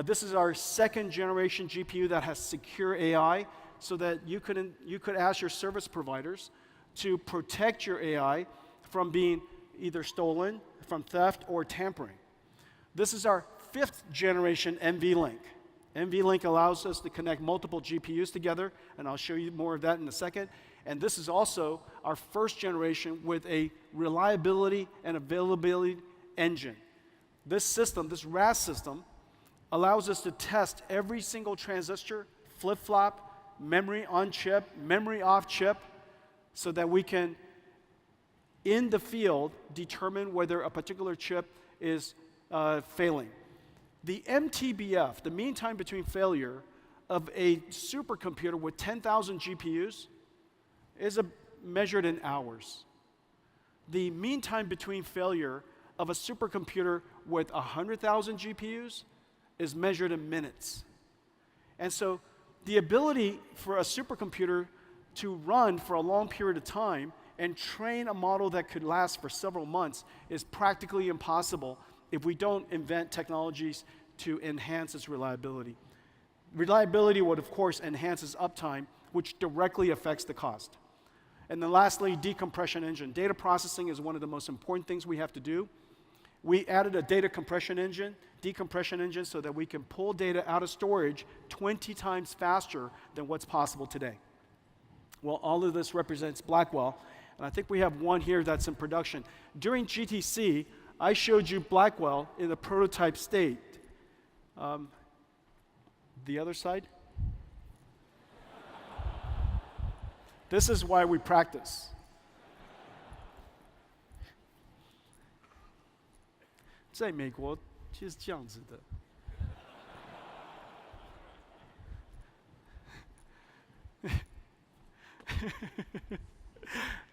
This is our second generation GPU that has secure AI, so that you could ask your service providers to protect your AI from being either stolen, from theft, or tampering. This is our fifth generation NVLink. NVLink allows us to connect multiple GPUs together, and I'll show you more of that in a second. And this is also our first generation with a reliability and availability engine. This system, this RAS system, allows us to test every single transistor, flip-flop, memory on chip, memory off chip, so that we can, in the field, determine whether a particular chip is failing. The MTBF, the mean time between failure of a supercomputer with 10,000 GPUs, is measured in hours. The mean time between failure of a supercomputer with 100,000 GPUs is measured in minutes. And so the ability for a supercomputer to run for a long period of time and train a model that could last for several months is practically impossible if we don't invent technologies to enhance its reliability. Reliability would, of course, enhance its uptime, which directly affects the cost. And then lastly, decompression engine. Data processing is one of the most important things we have to do. We added a data compression engine, decompression engine, so that we can pull data out of storage 20 times faster than what's possible today. Well, all of this represents Blackwell, and I think we have one here that's in production. During GTC, I showed you Blackwell in the prototype state. The other side? This is why we practice. In 美国其实这样子的。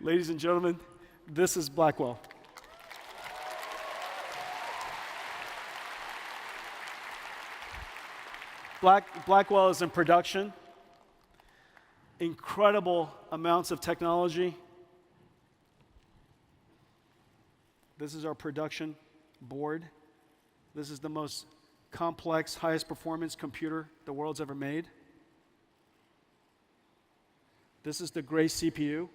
Ladies and gentlemen, this is Blackwell. Blackwell is in production. Incredible amounts of technology. This is our production board. This is the most complex, highest performance computer the world's ever made. This is the gray CPU.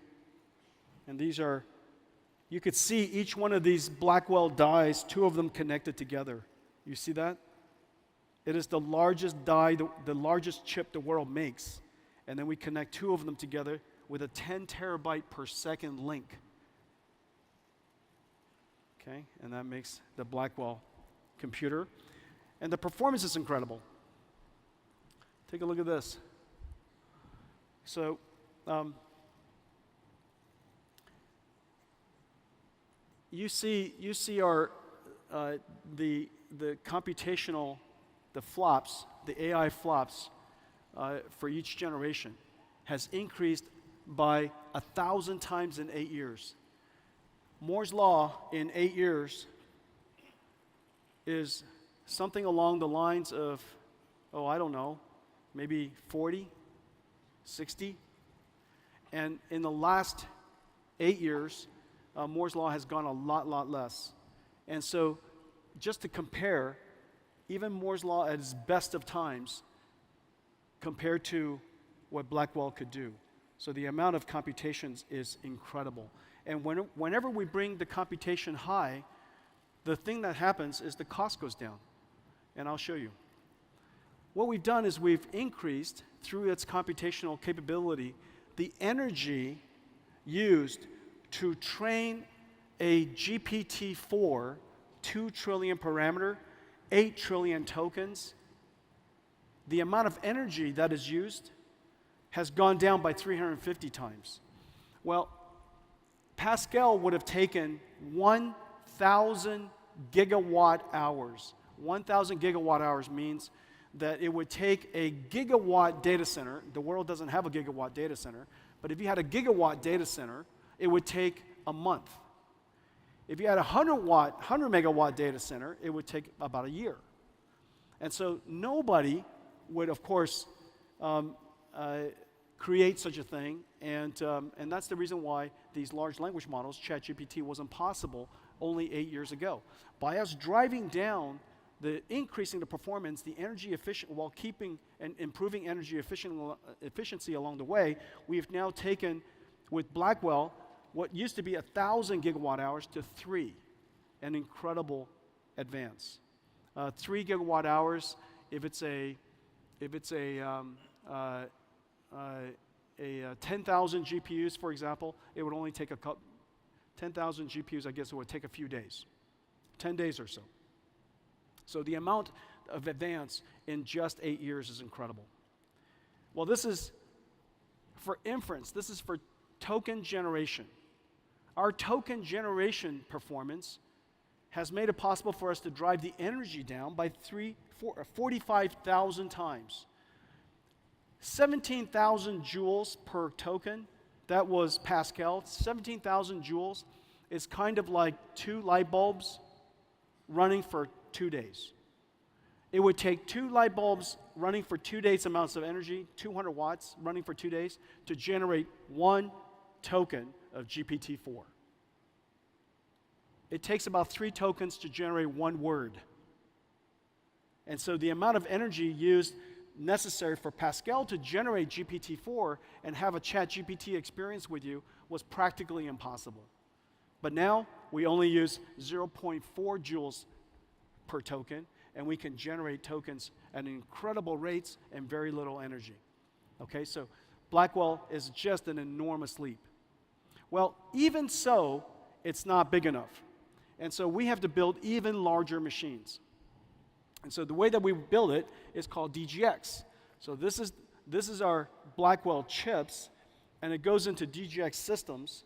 And these are, you could see each one of these Blackwell dies, 2 of them connected together. You see that? It is the largest die, the largest chip the world makes. And then we connect 2 of them together with a 10 terabyte per second link. Okay, and that makes the Blackwell computer. And the performance is incredible. Take a look at this. So, you see our the computational, the flops, the AI flops for each generation has increased by 1,000 times in 8 years. Moore's law in 8 years is something along the lines of, oh, I don't know, maybe 40, 60. And in the last 8 years, Moore's law has gone a lot less. And so just to compare, even Moore's law at its best of times compared to what Blackwell could do. So the amount of computations is incredible. And whenever we bring the computation high, the thing that happens is the cost goes down. And I'll show you. What we've done is we've increased, through its computational capability, the energy used to train a GPT-4, 2 trillion parameter, 8 trillion tokens. The amount of energy that is used has gone down by 350 times. Well, Pascal would have taken 1,000 gigawatt hours. 1,000 gigawatt hours means that it would take a gigawatt data center. The world doesn't have a gigawatt data center, but if you had a gigawatt data center, it would take a month. If you had a 100 megawatt data center, it would take about a year. And so nobody would, of course, create such a thing, and that's the reason why these large language models, ChatGPT, wasn't possible only 8 years ago. By us driving down increasing the performance, the energy efficient, while keeping and improving energy efficiency along the way, we've now taken, with Blackwell, what used to be 1,000 gigawatt hours to 3, an incredible advance. 3 gigawatt hours, if it's a 10,000 GPUs, for example, it would only take 10,000 GPUs, I guess it would take a few days, 10 days or so. So the amount of advance in just 8 years is incredible. Well, this is for inference. This is for token generation. Our token generation performance has made it possible for us to drive the energy down by 45,000 times. 17,000 joules per token, that was Pascal. 17,000 joules is kind of like 2 light bulbs running for 2 days. It would take 2 light bulbs running for 2 days amounts of energy, 200 watts running for 2 days, to generate 1 token of GPT-4. It takes about 3 tokens to generate 1 word. And so the amount of energy used necessary for Pascal to generate GPT-4 and have a ChatGPT experience with you was practically impossible. But now we only use 0.4 joules per token, and we can generate tokens at incredible rates and very little energy. Okay, so Blackwell is just an enormous leap. Well, even so, it's not big enough. And so we have to build even larger machines. And so the way that we build it is called DGX. So this is our Blackwell chips, and it goes into DGX systems.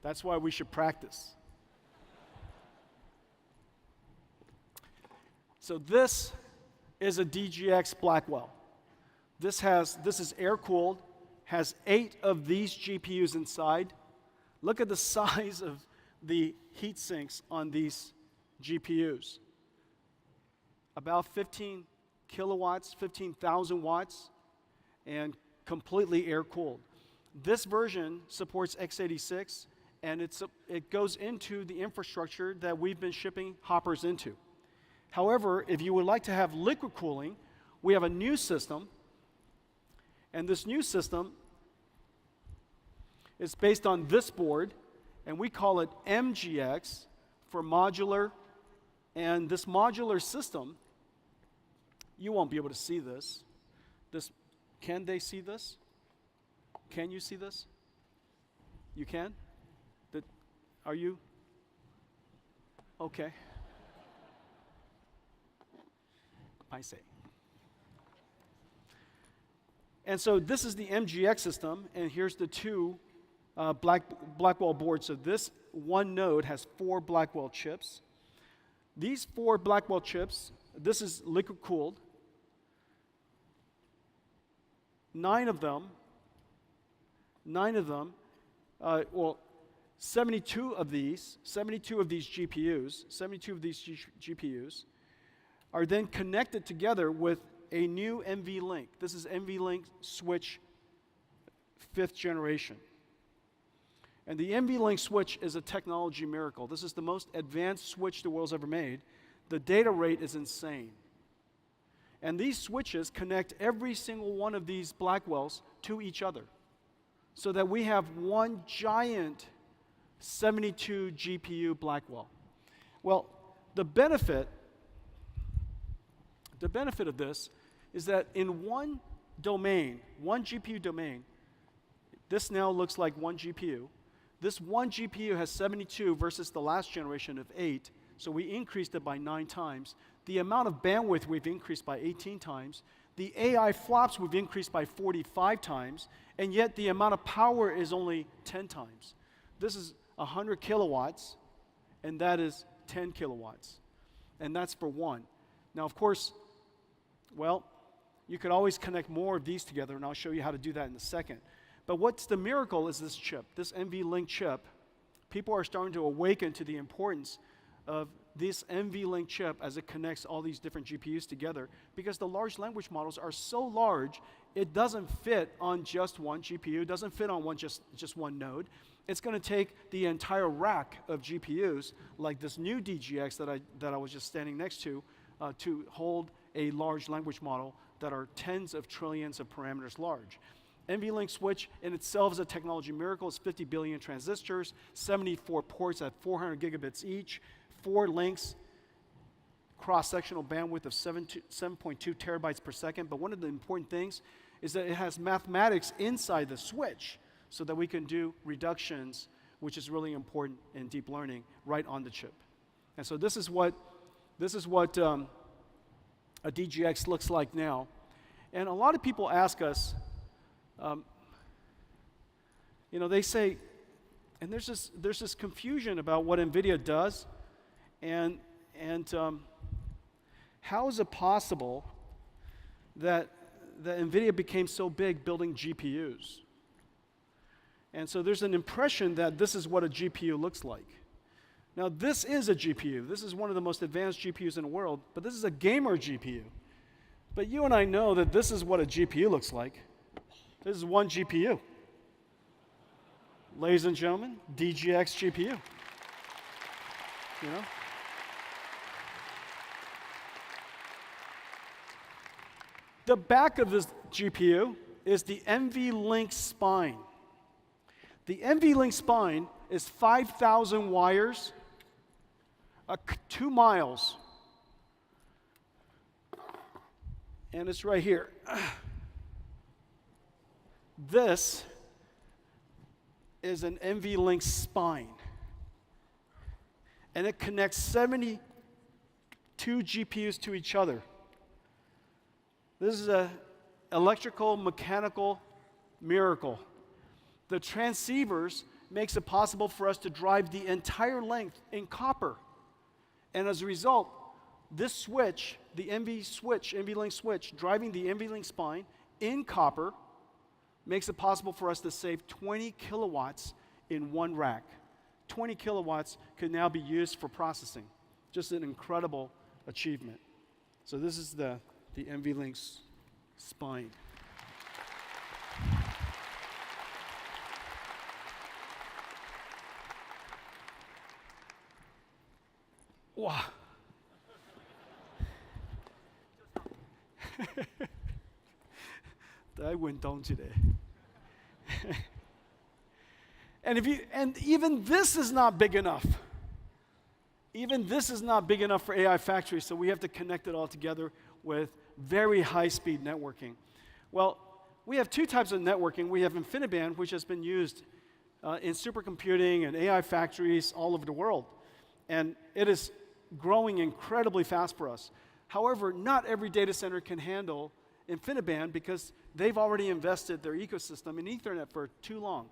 That's why we should practice. So this is a DGX Blackwell. This is air-cooled, has 8 of these GPUs inside. Look at the size of the heat sinks on these GPUs. About 15 kilowatts, 15,000 watts, and completely air-cooled. This version supports x86, and it goes into the infrastructure that we've been shipping hoppers into. However, if you would like to have liquid cooling, we have a new system, and this new system is based on this board, and we call it MGX for modular. And this modular system, you won't be able to see this. Can they see this? Can you see this? You can? Are you? Okay. Paise. And so this is the MGX system, and here's the 2 Blackwell boards. So this one node has 4 Blackwell chips. These 4 Blackwell chips, this is liquid cooled. 9 of them, 72 of these GPUs are then connected together with a new NVLink. This is NVLink switch 5th generation. And the NVLink switch is a technology miracle. This is the most advanced switch the world's ever made. The data rate is insane. And these switches connect every single one of these Blackwells to each other, so that we have one giant 72 GPU Blackwell. Well, the benefit of this is that in one domain, one GPU domain, this now looks like one GPU. This one GPU has 72 versus the last generation of 8, so we increased it by 9 times. The amount of bandwidth we've increased by 18 times. The AI flops we've increased by 45 times, and yet the amount of power is only 10 times. This is 100 kilowatts, and that is 10 kilowatts. And that's for one. Now, of course, well, you could always connect more of these together, and I'll show you how to do that in a second. But what's the miracle is this chip, this NVLink chip. People are starting to awaken to the importance of this NVLink chip as it connects all these different GPUs together, because the large language models are so large, it doesn't fit on just one GPU, doesn't fit on just one node. It's going to take the entire rack of GPUs, like this new DGX that I was just standing next to hold a large language model that are tens of trillions of parameters large. NVLink switch in itself is a technology miracle. It's 50 billion transistors, 74 ports at 400 gigabits each, 4 links, cross-sectional bandwidth of 7.2 terabytes per second. But one of the important things is that it has mathematics inside the switch so that we can do reductions, which is really important in deep learning, right on the chip. And so this is what a DGX looks like now. And a lot of people ask us, they say, and there's this confusion about what NVIDIA does, and how is it possible that NVIDIA became so big building GPUs? And so there's an impression that this is what a GPU looks like. Now, this is a GPU. This is one of the most advanced GPUs in the world, but this is a gamer GPU. But you and I know that this is what a GPU looks like. This is one GPU. Ladies and gentlemen, DGX GPU. The back of this GPU is the NVLink spine. The NVLink spine is 5,000 wires, 2 miles. And it's right here. This is an NVLink spine. And it connects 72 GPUs to each other. This is an electrical, mechanical miracle. The transceivers makes it possible for us to drive the entire length in copper. And as a result, This switch, the NVLink switch, driving the NVLink spine in copper, makes it possible for us to save 20 kilowatts in one rack. 20 kilowatts could now be used for processing. Just an incredible achievement. So this is the NVLink spine. Wow. That went down today. And even this is not big enough. Even this is not big enough for AI factories, so we have to connect it all together with very high-speed networking. Well, we have two types of networking. We have InfiniBand, which has been used in supercomputing and AI factories all over the world. And it is growing incredibly fast for us. However, not every data center can handle InfiniBand because they've already invested their ecosystem in Ethernet for too long.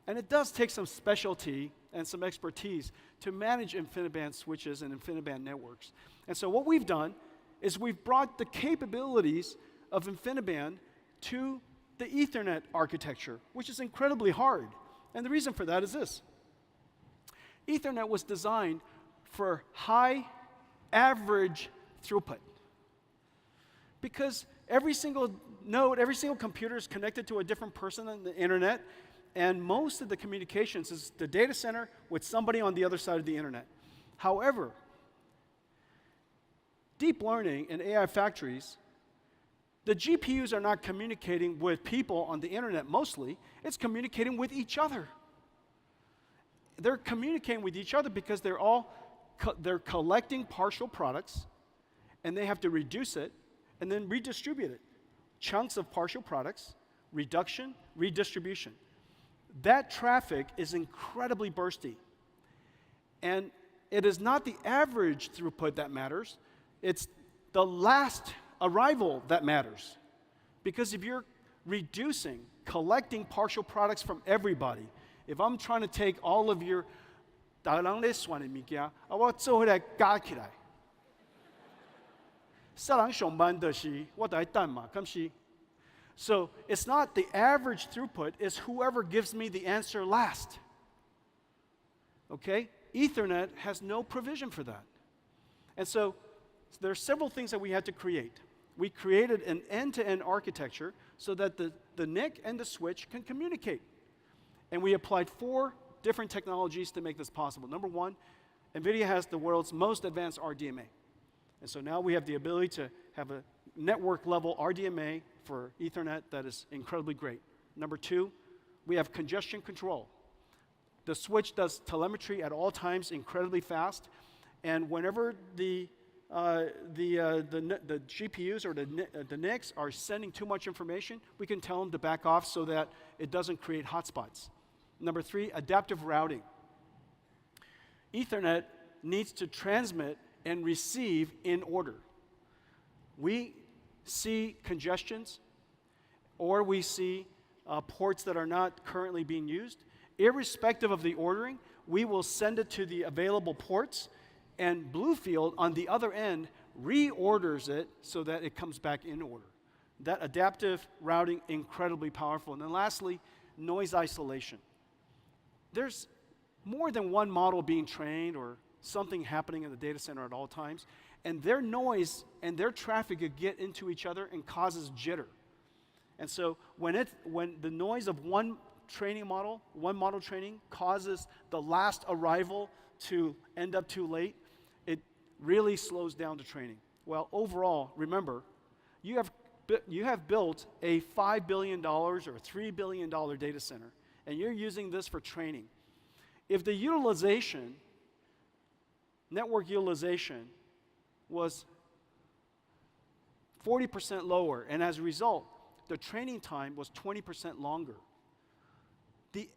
And it does take some specialty and some expertise to manage InfiniBand switches and InfiniBand networks. And so what we've done is we've brought the capabilities of InfiniBand to the Ethernet architecture, which is incredibly hard. And the reason for that is this. Ethernet was designed for high average throughput. Because every single node, every single computer is connected to a different person on the internet, and most of the communications is the data center with somebody on the other side of the internet. However, deep learning and AI factories, the GPUs are not communicating with people on the internet mostly, it's communicating with each other. They're communicating with each other because they're collecting partial products, and they have to reduce it and then redistribute it. Chunks of partial products, reduction, redistribution. That traffic is incredibly bursty. And it is not the average throughput that matters, it's the last arrival that matters. Because if you're reducing, collecting partial products from everybody, if I'm trying to take all of your so it's not the average throughput, it's whoever gives me the answer last. Okay? Ethernet has no provision for that. And so there are several things that we had to create. We created an end-to-end architecture so that the NIC and the switch can communicate. And we applied 4 different technologies to make this possible. Number one, NVIDIA has the world's most advanced RDMA. And so now we have the ability to have a network-level RDMA for Ethernet that is incredibly great. Number 2, we have congestion control. The switch does telemetry at all times incredibly fast, and whenever the GPUs or the NICs are sending too much information, we can tell them to back off so that it doesn't create hotspots. Number 3, adaptive routing. Ethernet needs to transmit and receive in order. We see congestions, or we see ports that are not currently being used. Irrespective of the ordering, we will send it to the available ports, and Bluefield on the other end reorders it so that it comes back in order. That adaptive routing, incredibly powerful. And then lastly, noise isolation. There's more than one model being trained or something happening in the data center at all times, and their noise and their traffic could get into each other and causes jitter. And so when the noise of one model training causes the last arrival to end up too late, it really slows down the training. Well, overall, remember, you have built a $5 billion or $3 billion data center, and you're using this for training. If the utilization, network utilization, was 40% lower, and as a result, the training time was 20% longer, the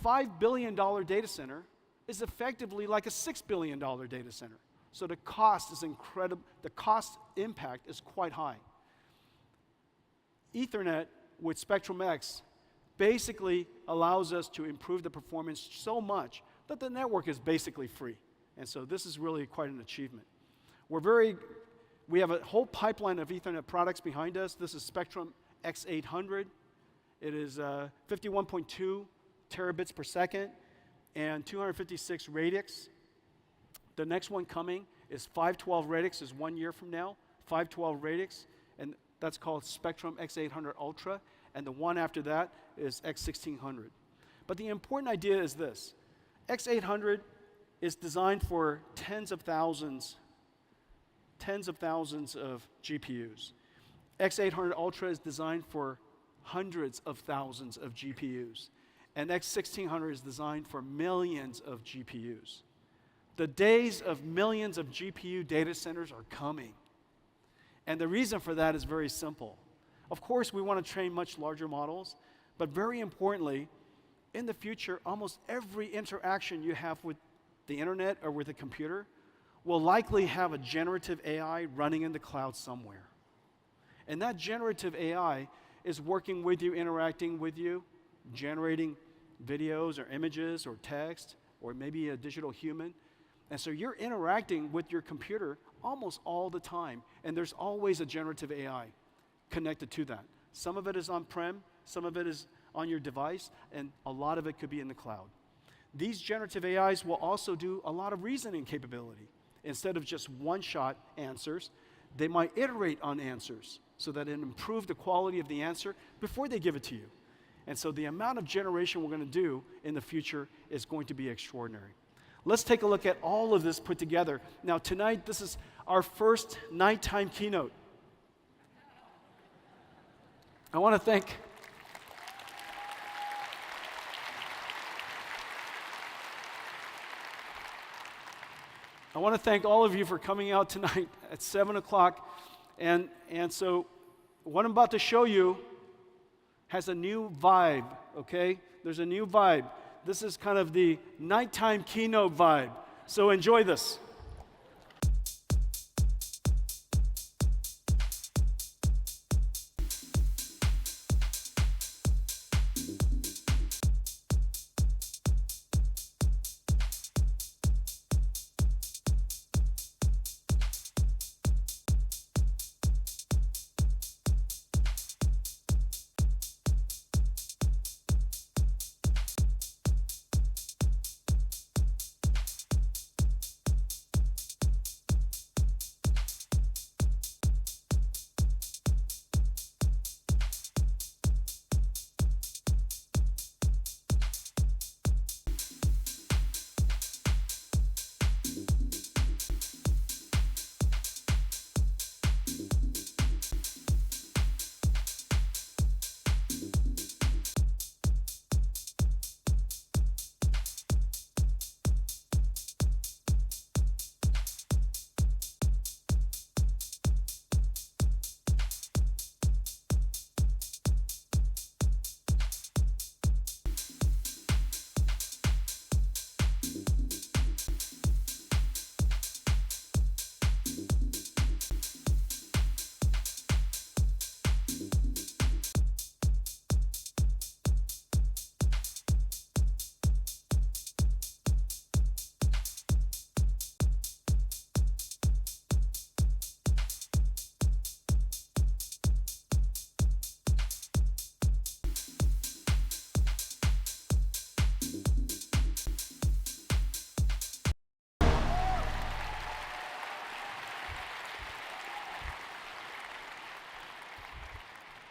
$5 billion data center is effectively like a $6 billion data center. So the cost is incredible. The cost impact is quite high. Ethernet with Spectrum-X basically allows us to improve the performance so much that the network is basically free. And so this is really quite an achievement. We have a whole pipeline of Ethernet products behind us. This is Spectrum X800. It is 51.2 terabits per second and 256 radix. The next one coming is 512 radix, is 1 year from now. 512 radix, and that's called Spectrum X800 Ultra. And the one after that is X1600. But the important idea is this. X800 is designed for tens of thousands of GPUs. X800 Ultra is designed for hundreds of thousands of GPUs. And X1600 is designed for millions of GPUs. The days of millions of GPU data centers are coming. And the reason for that is very simple. Of course, we want to train much larger models, but very importantly, in the future, almost every interaction you have with the internet or with a computer will likely have a generative AI running in the cloud somewhere. And that generative AI is working with you, interacting with you, generating videos or images or text or maybe a digital human. And so you're interacting with your computer almost all the time, and there's always a generative AI connected to that. Some of it is on-prem, some of it is on your device, and a lot of it could be in the cloud. These generative AIs will also do a lot of reasoning capability. Instead of just one-shot answers, they might iterate on answers so that it improves the quality of the answer before they give it to you. And so the amount of generation we're going to do in the future is going to be extraordinary. Let's take a look at all of this put together. Now tonight, this is our first nighttime keynote. I want to thank all of you for coming out tonight at 7 o'clock. And so what I'm about to show you has a new vibe, okay? There's a new vibe. This is kind of the nighttime keynote vibe. So enjoy this.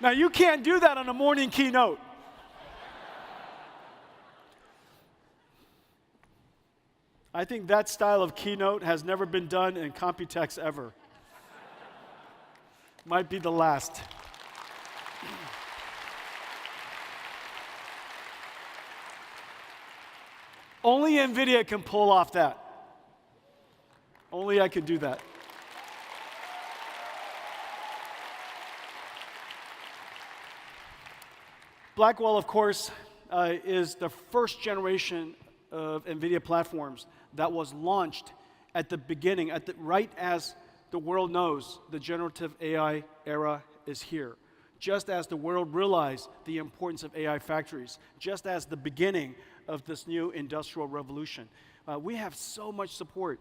Now, you can't do that on a morning keynote. I think that style of keynote has never been done in Computex ever. Might be the last. Only NVIDIA can pull off that. Only I can do that. Blackwell, of course, is the first generation of NVIDIA platforms that was launched at the beginning, right as the world knows the generative AI era is here. Just as the world realized the importance of AI factories, just as the beginning of this new industrial revolution. We have so much support,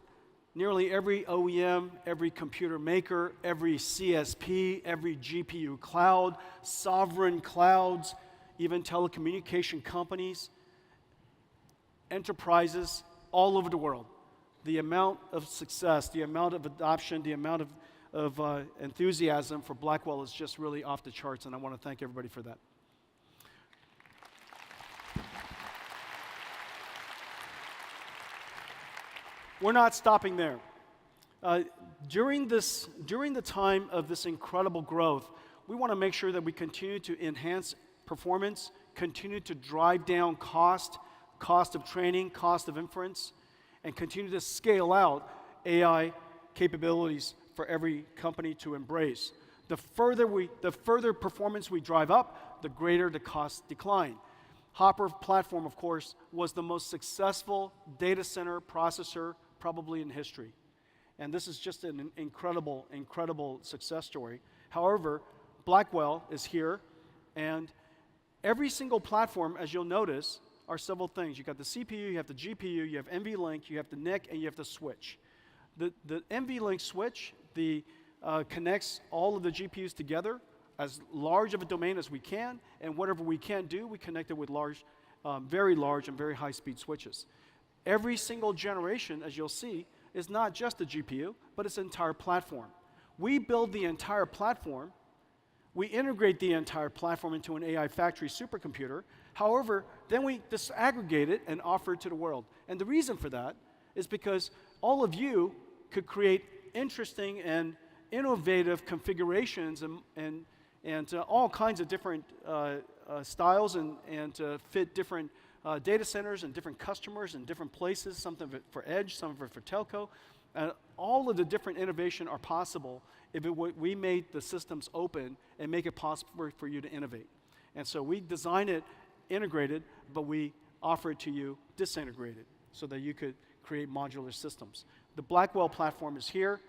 nearly every OEM, every computer maker, every CSP, every GPU cloud, sovereign clouds, even telecommunication companies, enterprises all over the world. The amount of success, the amount of adoption, the amount of enthusiasm for Blackwell is just really off the charts, and I want to thank everybody for that. We're not stopping there. During the time of this incredible growth, we want to make sure that we continue to enhance performance, continue to drive down cost of training, cost of inference, and continue to scale out AI capabilities for every company to embrace. The further performance we drive up, the greater the cost decline. Hopper platform, of course, was the most successful data center processor probably in history. And this is just an incredible, incredible success story. However, Blackwell is here, and every single platform, as you'll notice, are several things. You've got the CPU, you have the GPU, you have NVLink, you have the NIC, and you have the switch. The NVLink switch connects all of the GPUs together as large of a domain as we can, and whatever we can't do, we connect it with very large and very high-speed switches. Every single generation, as you'll see, is not just the GPU, but it's an entire platform. We build the entire platform. We integrate the entire platform into an AI factory supercomputer. However, then we disaggregate it and offer it to the world. And the reason for that is because all of you could create interesting and innovative configurations and all kinds of different styles and fit different data centers and different customers and different places, some of it for edge, some of it for telco. And all of the different innovation are possible if we made the systems open and make it possible for you to innovate. And so we design it integrated, but we offer it to you disintegrated so that you could create modular systems. The Blackwell platform is here.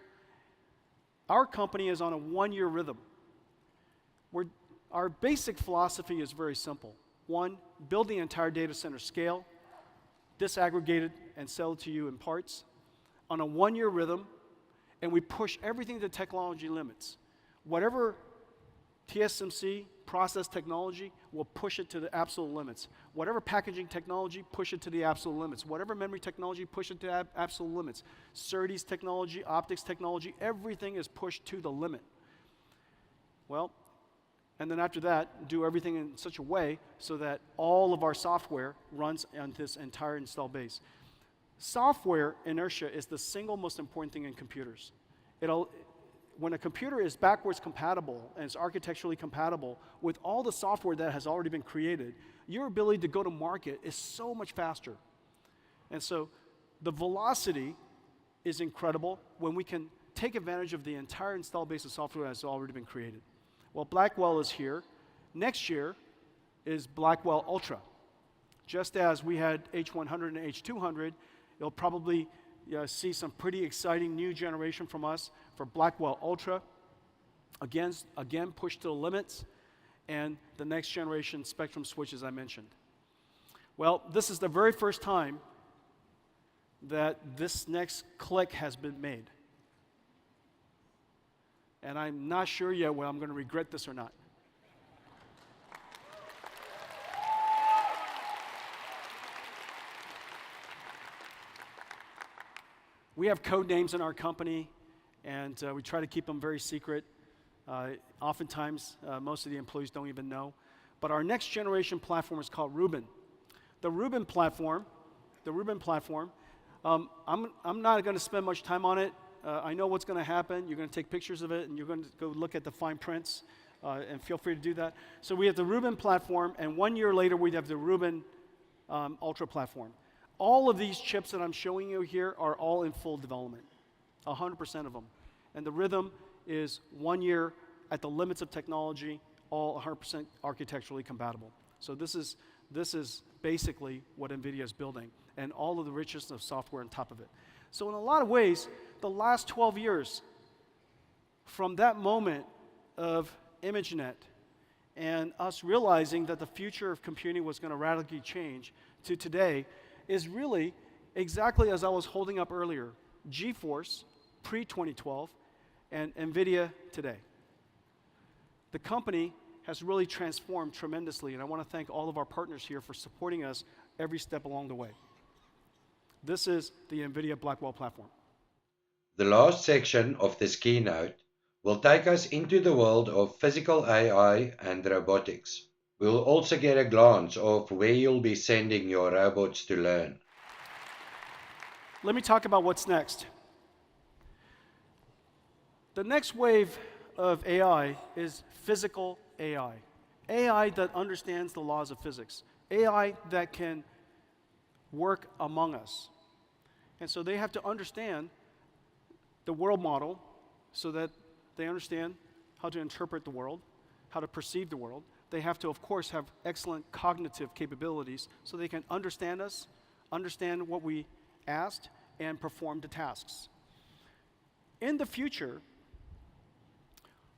Our company is on a one-year rhythm. Our basic philosophy is very simple. One, build the entire data center scale, disaggregate it, and sell it to you in parts on a one-year rhythm, and we push everything to technology limits. Whatever TSMC process technology, we'll push it to the absolute limits. Whatever packaging technology, push it to the absolute limits. Whatever memory technology, push it to absolute limits. SerDes technology, optics technology, everything is pushed to the limit. Well, and then after that, do everything in such a way so that all of our software runs on this entire install base. Software inertia is the single most important thing in computers. When a computer is backwards compatible and is architecturally compatible with all the software that has already been created, your ability to go to market is so much faster. And so the velocity is incredible when we can take advantage of the entire install base of software that has already been created. Well, Blackwell is here. Next year is Blackwell Ultra. Just as we had H100 and H200, you'll probably see some pretty exciting new generation from us for Blackwell Ultra. Again, pushed to the limits, and the next generation Spectrum switch, as I mentioned. Well, this is the very first time that this next click has been made. And I'm not sure yet whether I'm going to regret this or not. We have code names in our company, and we try to keep them very secret. Oftentimes, most of the employees don't even know. But our next generation platform is called Rubin. The Rubin platform, I'm not going to spend much time on it. I know what's going to happen. You're going to take pictures of it, and you're going to go look at the fine prints, and feel free to do that. So we have the Rubin platform, and 1 year later, we have the Rubin Ultra platform. All of these chips that I'm showing you here are all in full development, 100% of them. And the rhythm is 1 year at the limits of technology, all 100% architecturally compatible. So this is basically what NVIDIA is building, and all of the richness of software on top of it. So in a lot of ways, the last 12 years, from that moment of ImageNet and us realizing that the future of computing was going to radically change to today, is really exactly as I was holding up earlier. GeForce pre-2012 and NVIDIA today. The company has really transformed tremendously, and I want to thank all of our partners here for supporting us every step along the way. This is the NVIDIA Blackwell platform. The last section of this keynote will take us into the world of physical AI and robotics. We will also get a glance of where you'll be sending your robots to learn. Let me talk about what's next. The next wave of AI is physical AI. AI that understands the laws of physics. AI that can work among us. And so they have to understand the world model so that they understand how to interpret the world, how to perceive the world. They have to, of course, have excellent cognitive capabilities so they can understand us, understand what we asked, and perform the tasks. In the future,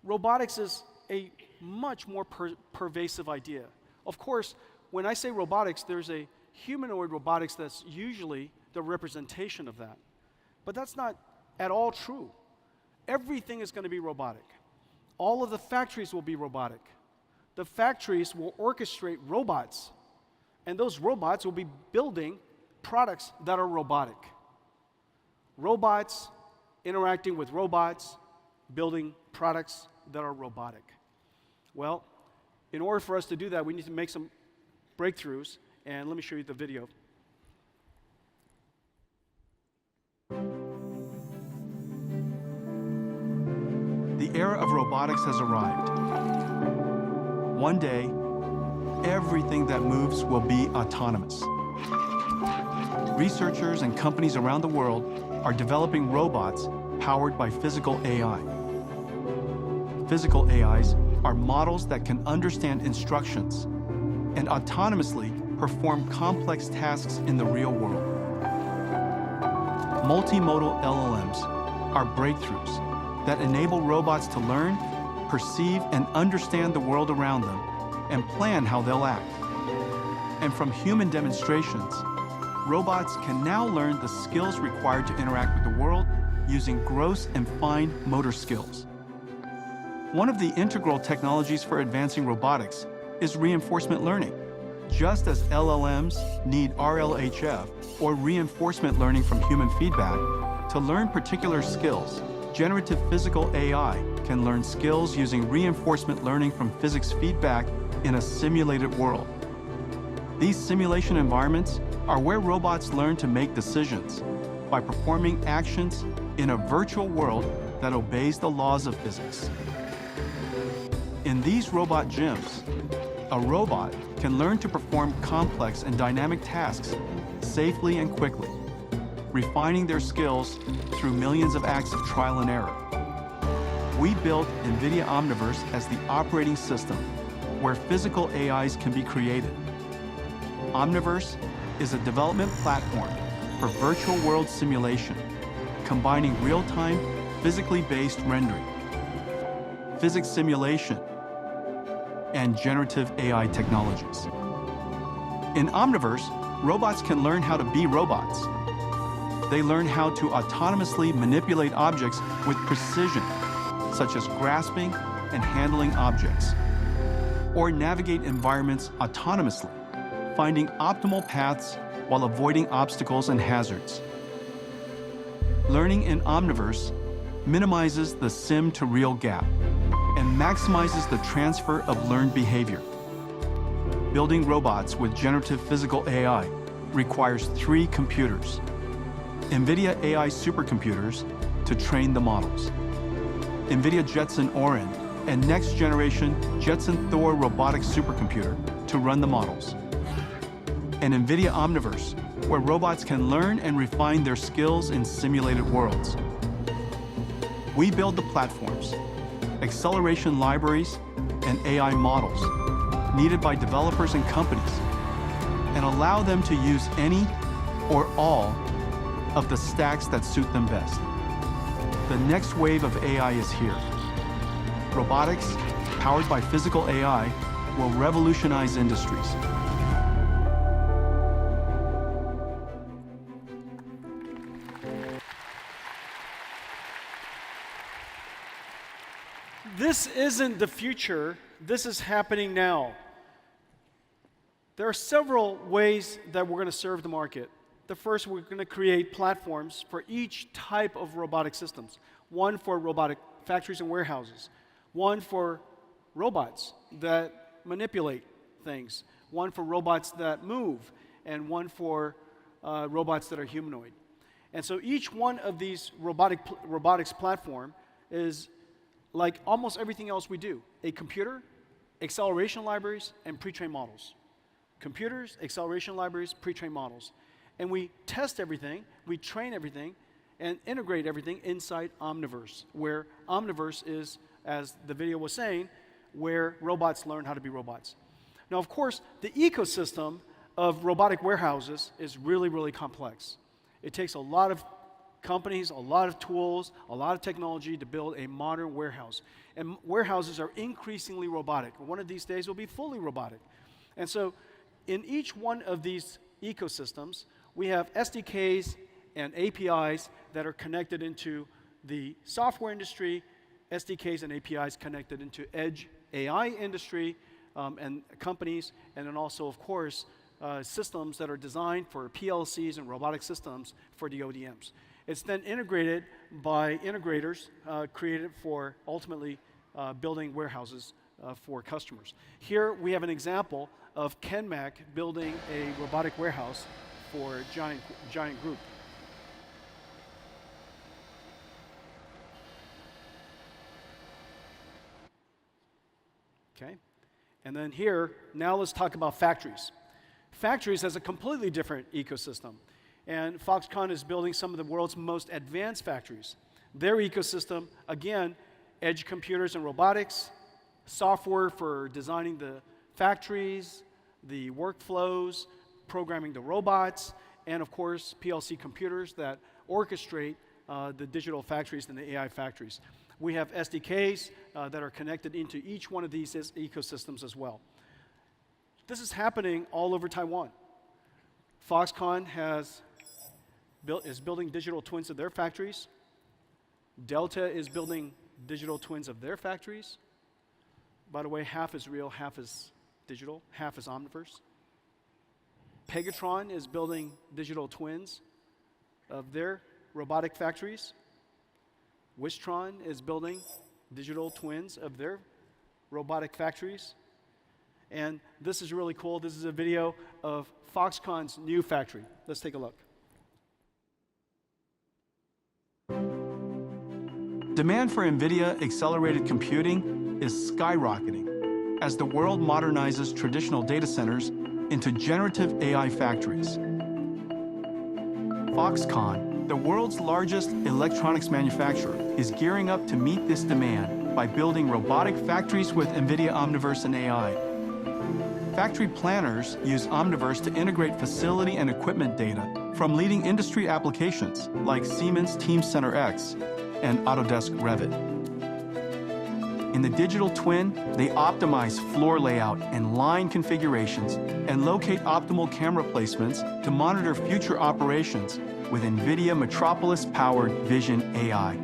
robotics is a much more pervasive idea. Of course, when I say robotics, there's a humanoid robotics that's usually the representation of that. But that's not at all true. Everything is going to be robotic. All of the factories will be robotic. The factories will orchestrate robots, and those robots will be building products that are robotic. Robots interacting with robots, building products that are robotic. Well, in order for us to do that, we need to make some breakthroughs, and let me show you the video. The era of robotics has arrived. One day, everything that moves will be autonomous. Researchers and companies around the world are developing robots powered by physical AI. Physical AIs are models that can understand instructions and autonomously perform complex tasks in the real world. Multimodal LLMs are breakthroughs that enable robots to learn, perceive, and understand the world around them and plan how they'll act. And from human demonstrations, robots can now learn the skills required to interact with the world using gross and fine motor skills. One of the integral technologies for advancing robotics is reinforcement learning. Just as LLMs need RLHF, or reinforcement learning from human feedback, to learn particular skills, generative physical AI can learn skills using reinforcement learning from physics feedback in a simulated world. These simulation environments are where robots learn to make decisions by performing actions in a virtual world that obeys the laws of physics. In these robot gyms, a robot can learn to perform complex and dynamic tasks safely and quickly, refining their skills through millions of acts of trial and error. We built NVIDIA Omniverse as the operating system where physical AIs can be created. Omniverse is a development platform for virtual world simulation, combining real-time, physically based rendering, physics simulation, and generative AI technologies. In Omniverse, robots can learn how to be robots. They learn how to autonomously manipulate objects with precision, such as grasping and handling objects, or navigate environments autonomously, finding optimal paths while avoiding obstacles and hazards. Learning in Omniverse minimizes the sim-to-real gap and maximizes the transfer of learned behavior. Building robots with generative physical AI requires 3 computers: NVIDIA AI supercomputers to train the models, NVIDIA Jetson Orin and next-generation Jetson Thor robotics supercomputer to run the models, and NVIDIA Omniverse, where robots can learn and refine their skills in simulated worlds. We build the platforms, acceleration libraries, and AI models needed by developers and companies, and allow them to use any or all of the stacks that suit them best. The next wave of AI is here. Robotics, powered by physical AI, will revolutionize industries. This isn't the future. This is happening now. There are several ways that we're going to serve the market. The first, we're going to create platforms for each type of robotic systems. One for robotic factories and warehouses. One for robots that manipulate things. One for robots that move. And one for robots that are humanoid. And so each one of these robotics platform is like almost everything else we do. A computer, acceleration libraries, and pre-trained models. Computers, acceleration libraries, pre-trained models. And we test everything, we train everything, and integrate everything inside Omniverse, where Omniverse is, as the video was saying, where robots learn how to be robots. Now, of course, the ecosystem of robotic warehouses is really, really complex. It takes a lot of companies, a lot of tools, a lot of technology to build a modern warehouse. And warehouses are increasingly robotic. One of these days will be fully robotic. And so in each one of these ecosystems, we have SDKs and APIs that are connected into the software industry, SDKs and APIs connected into edge AI industry and companies, and then also, of course, systems that are designed for PLCs and robotic systems for the ODMs. It's then integrated by integrators created for ultimately building warehouses for customers. Here we have an example of Kenmac building a robotic warehouse for Giant Group. Okay, and then here, now let's talk about factories. Factories has a completely different ecosystem. And Foxconn is building some of the world's most advanced factories. Their ecosystem, again, edge computers and robotics, software for designing the factories, the workflows, programming the robots, and of course, PLC computers that orchestrate the digital factories and the AI factories. We have SDKs that are connected into each one of these ecosystems as well. This is happening all over Taiwan. Foxconn is building digital twins of their factories. Delta is building digital twins of their factories. By the way, half is real, half is digital, half is Omniverse. Pegatron is building digital twins of their robotic factories. Wistron is building digital twins of their robotic factories. And this is really cool. This is a video of Foxconn's new factory. Let's take a look. Demand for NVIDIA accelerated computing is skyrocketing as the world modernizes traditional data centers into generative AI factories. Foxconn, the world's largest electronics manufacturer, is gearing up to meet this demand by building robotic factories with NVIDIA Omniverse and AI. Factory planners use Omniverse to integrate facility and equipment data from leading industry applications like Siemens Teamcenter X and Autodesk Revit. In the digital twin, they optimize floor layout and line configurations and locate optimal camera placements to monitor future operations with NVIDIA Metropolis-powered Vision AI.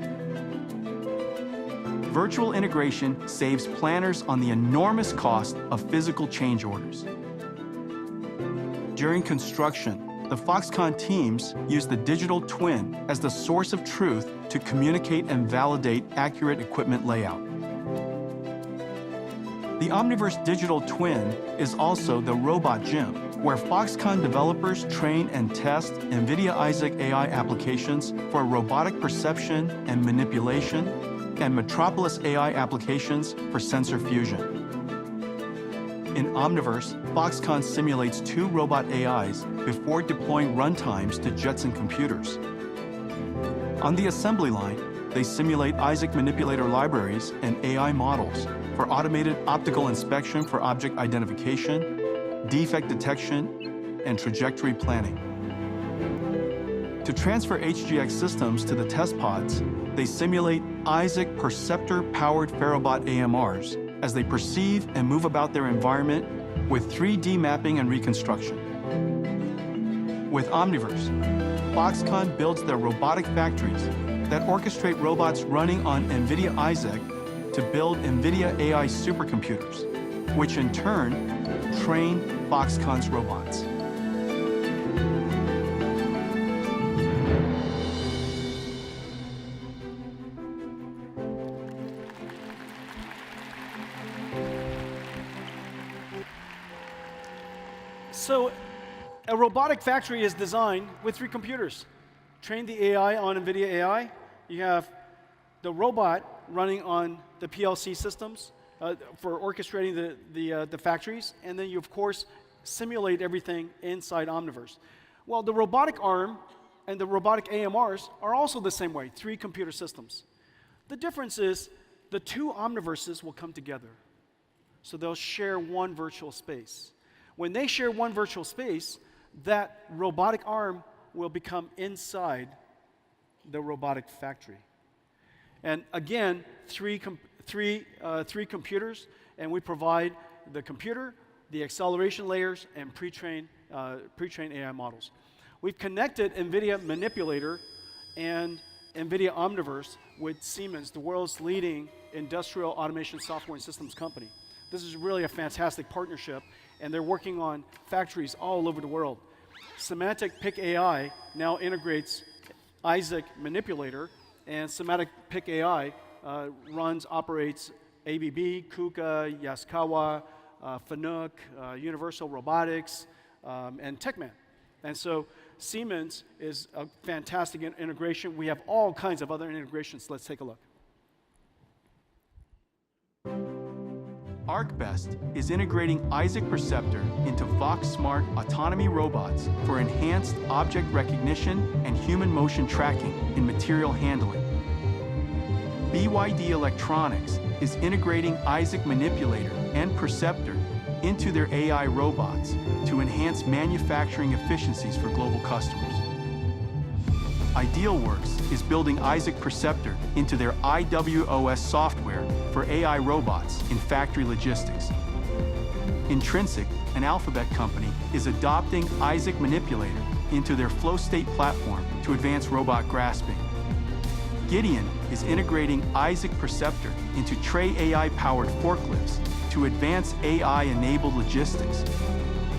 Virtual integration saves planners on the enormous cost of physical change orders. During construction, the Foxconn teams use the digital twin as the source of truth to communicate and validate accurate equipment layout. The Omniverse digital twin is also the robot gym, where Foxconn developers train and test NVIDIA Isaac AI applications for robotic perception and manipulation, and Metropolis AI applications for sensor fusion. In Omniverse, Foxconn simulates 2 robot AIs before deploying runtimes to Jetson computers. On the assembly line, they simulate Isaac manipulator libraries and AI models for automated optical inspection for object identification, defect detection, and trajectory planning. To transfer HGX systems to the test pods, they simulate Isaac perceptor-powered Ferrobot AMRs as they perceive and move about their environment with 3D mapping and reconstruction. With Omniverse, Foxconn builds their robotic factories that orchestrate robots running on NVIDIA Isaac to build NVIDIA AI supercomputers, which in turn train Foxconn's robots. So a robotic factory is designed with 3 computers. Train the AI on NVIDIA AI. You have the robot running on the PLC systems for orchestrating the factories. And then you, of course, simulate everything inside Omniverse. Well, the robotic arm and the robotic AMRs are also the same way, 3 computer systems. The difference is the 2 Omniverses will come together. So they'll share one virtual space. When they share one virtual space, that robotic arm will become inside the robotic factory. And again, three computers, and we provide the computer, the acceleration layers, and pre-trained AI models. We've connected NVIDIA Manipulator and NVIDIA Omniverse with Siemens, the world's leading industrial automation software and systems company. This is really a fantastic partnership, and they're working on factories all over the world. Semantic Pick AI now integrates Isaac Manipulator, and Semantic Pick AI operates ABB, KUKA, Yaskawa, Fanuc, Universal Robotics, and Techman. And so Siemens is a fantastic integration. We have all kinds of other integrations. Let's take a look. ArcBest is integrating Isaac Perceptor into FoxSmart autonomy robots for enhanced object recognition and human motion tracking in material handling. BYD Electronics is integrating Isaac Manipulator and Perceptor into their AI robots to enhance manufacturing efficiencies for global customers. IdealWorks is building Isaac Perceptor into their IWOS software for AI robots in factory logistics. Intrinsic, an Alphabet company, is adopting Isaac Manipulator into their flow state platform to advance robot grasping. Gideon is integrating Isaac Perceptor into Tray AI-powered forklifts to advance AI-enabled logistics.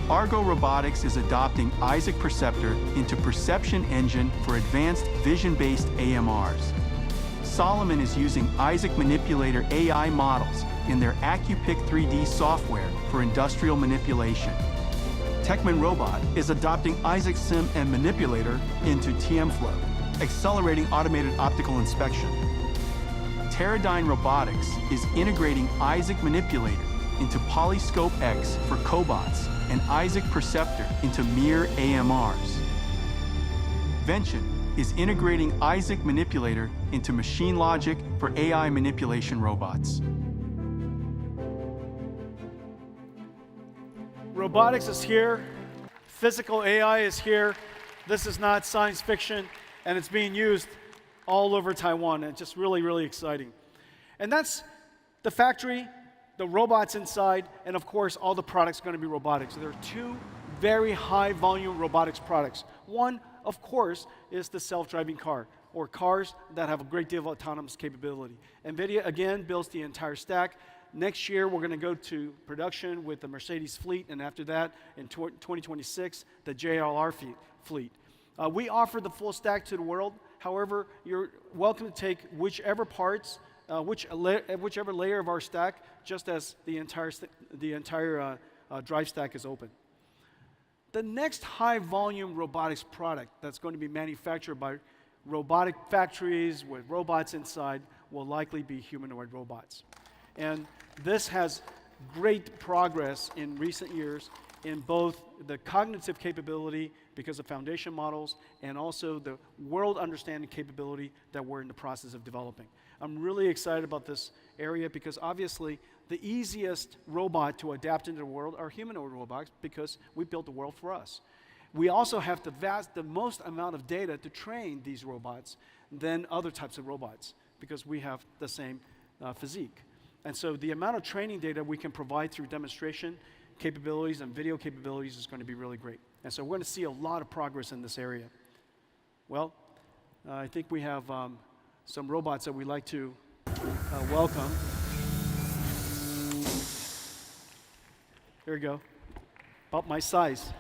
Argo Robotics is adopting Isaac Perceptor into Perception Engine for advanced vision-based AMRs. Solomon is using Isaac Manipulator AI models in their AccuPick 3D software for industrial manipulation. Techman Robot is adopting Isaac Sim and Manipulator into TMFlow, accelerating automated optical inspection. Teradyne Robotics is integrating Isaac Manipulator into Polyscope X for cobots and Isaac Perceptor into Mir AMRs. Vention is integrating Isaac Manipulator into machine logic for AI manipulation robots. Robotics is here. Physical AI is here. This is not science fiction, and it's being used all over Taiwan. It's just really, really exciting. And that's the factory, the robots inside, and of course, all the products are going to be robotics. So there are 2 very high volume robotics products. One, of course, is the self-driving car, or cars that have a great deal of autonomous capability. NVIDIA, again, builds the entire stack. Next year, we're going to go to production with the Mercedes fleet, and after that, in 2026, the JLR fleet. We offer the full stack to the world. However, you're welcome to take whichever parts, whichever layer of our stack, just as the entire drive stack is open. The next high-volume robotics product that's going to be manufactured by robotic factories with robots inside will likely be humanoid robots. And this has great progress in recent years in both the cognitive capability because of foundation models and also the world understanding capability that we're in the process of developing. I'm really excited about this area because obviously the easiest robot to adapt into the world are humanoid robots because we built the world for us. We also have the most amount of data to train these robots than other types of robots because we have the same physique. And so the amount of training data we can provide through demonstration capabilities and video capabilities is going to be really great. And so we're going to see a lot of progress in this area. Well, I think we have some robots that we'd like to welcome. There you go. About my size.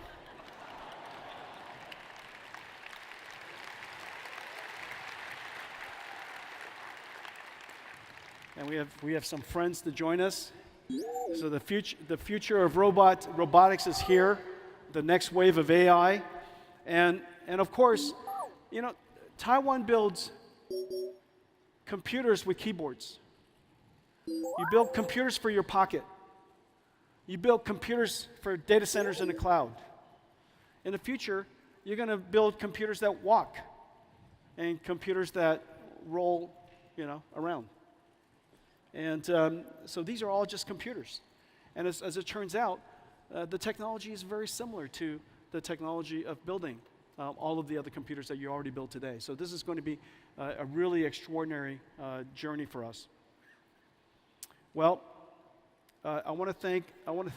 And we have some friends to join us. So the future of robotics is here. The next wave of AI, and of course, you know, Taiwan builds computers with keyboards. You build computers for your pocket. You build computers for data centers in the cloud. In the future, you're going to build computers that walk and computers that roll, you know, around. And so these are all just computers. And as it turns out, the technology is very similar to the technology of building all of the other computers that you already built today. So this is going to be a really extraordinary journey for us. Well, I want to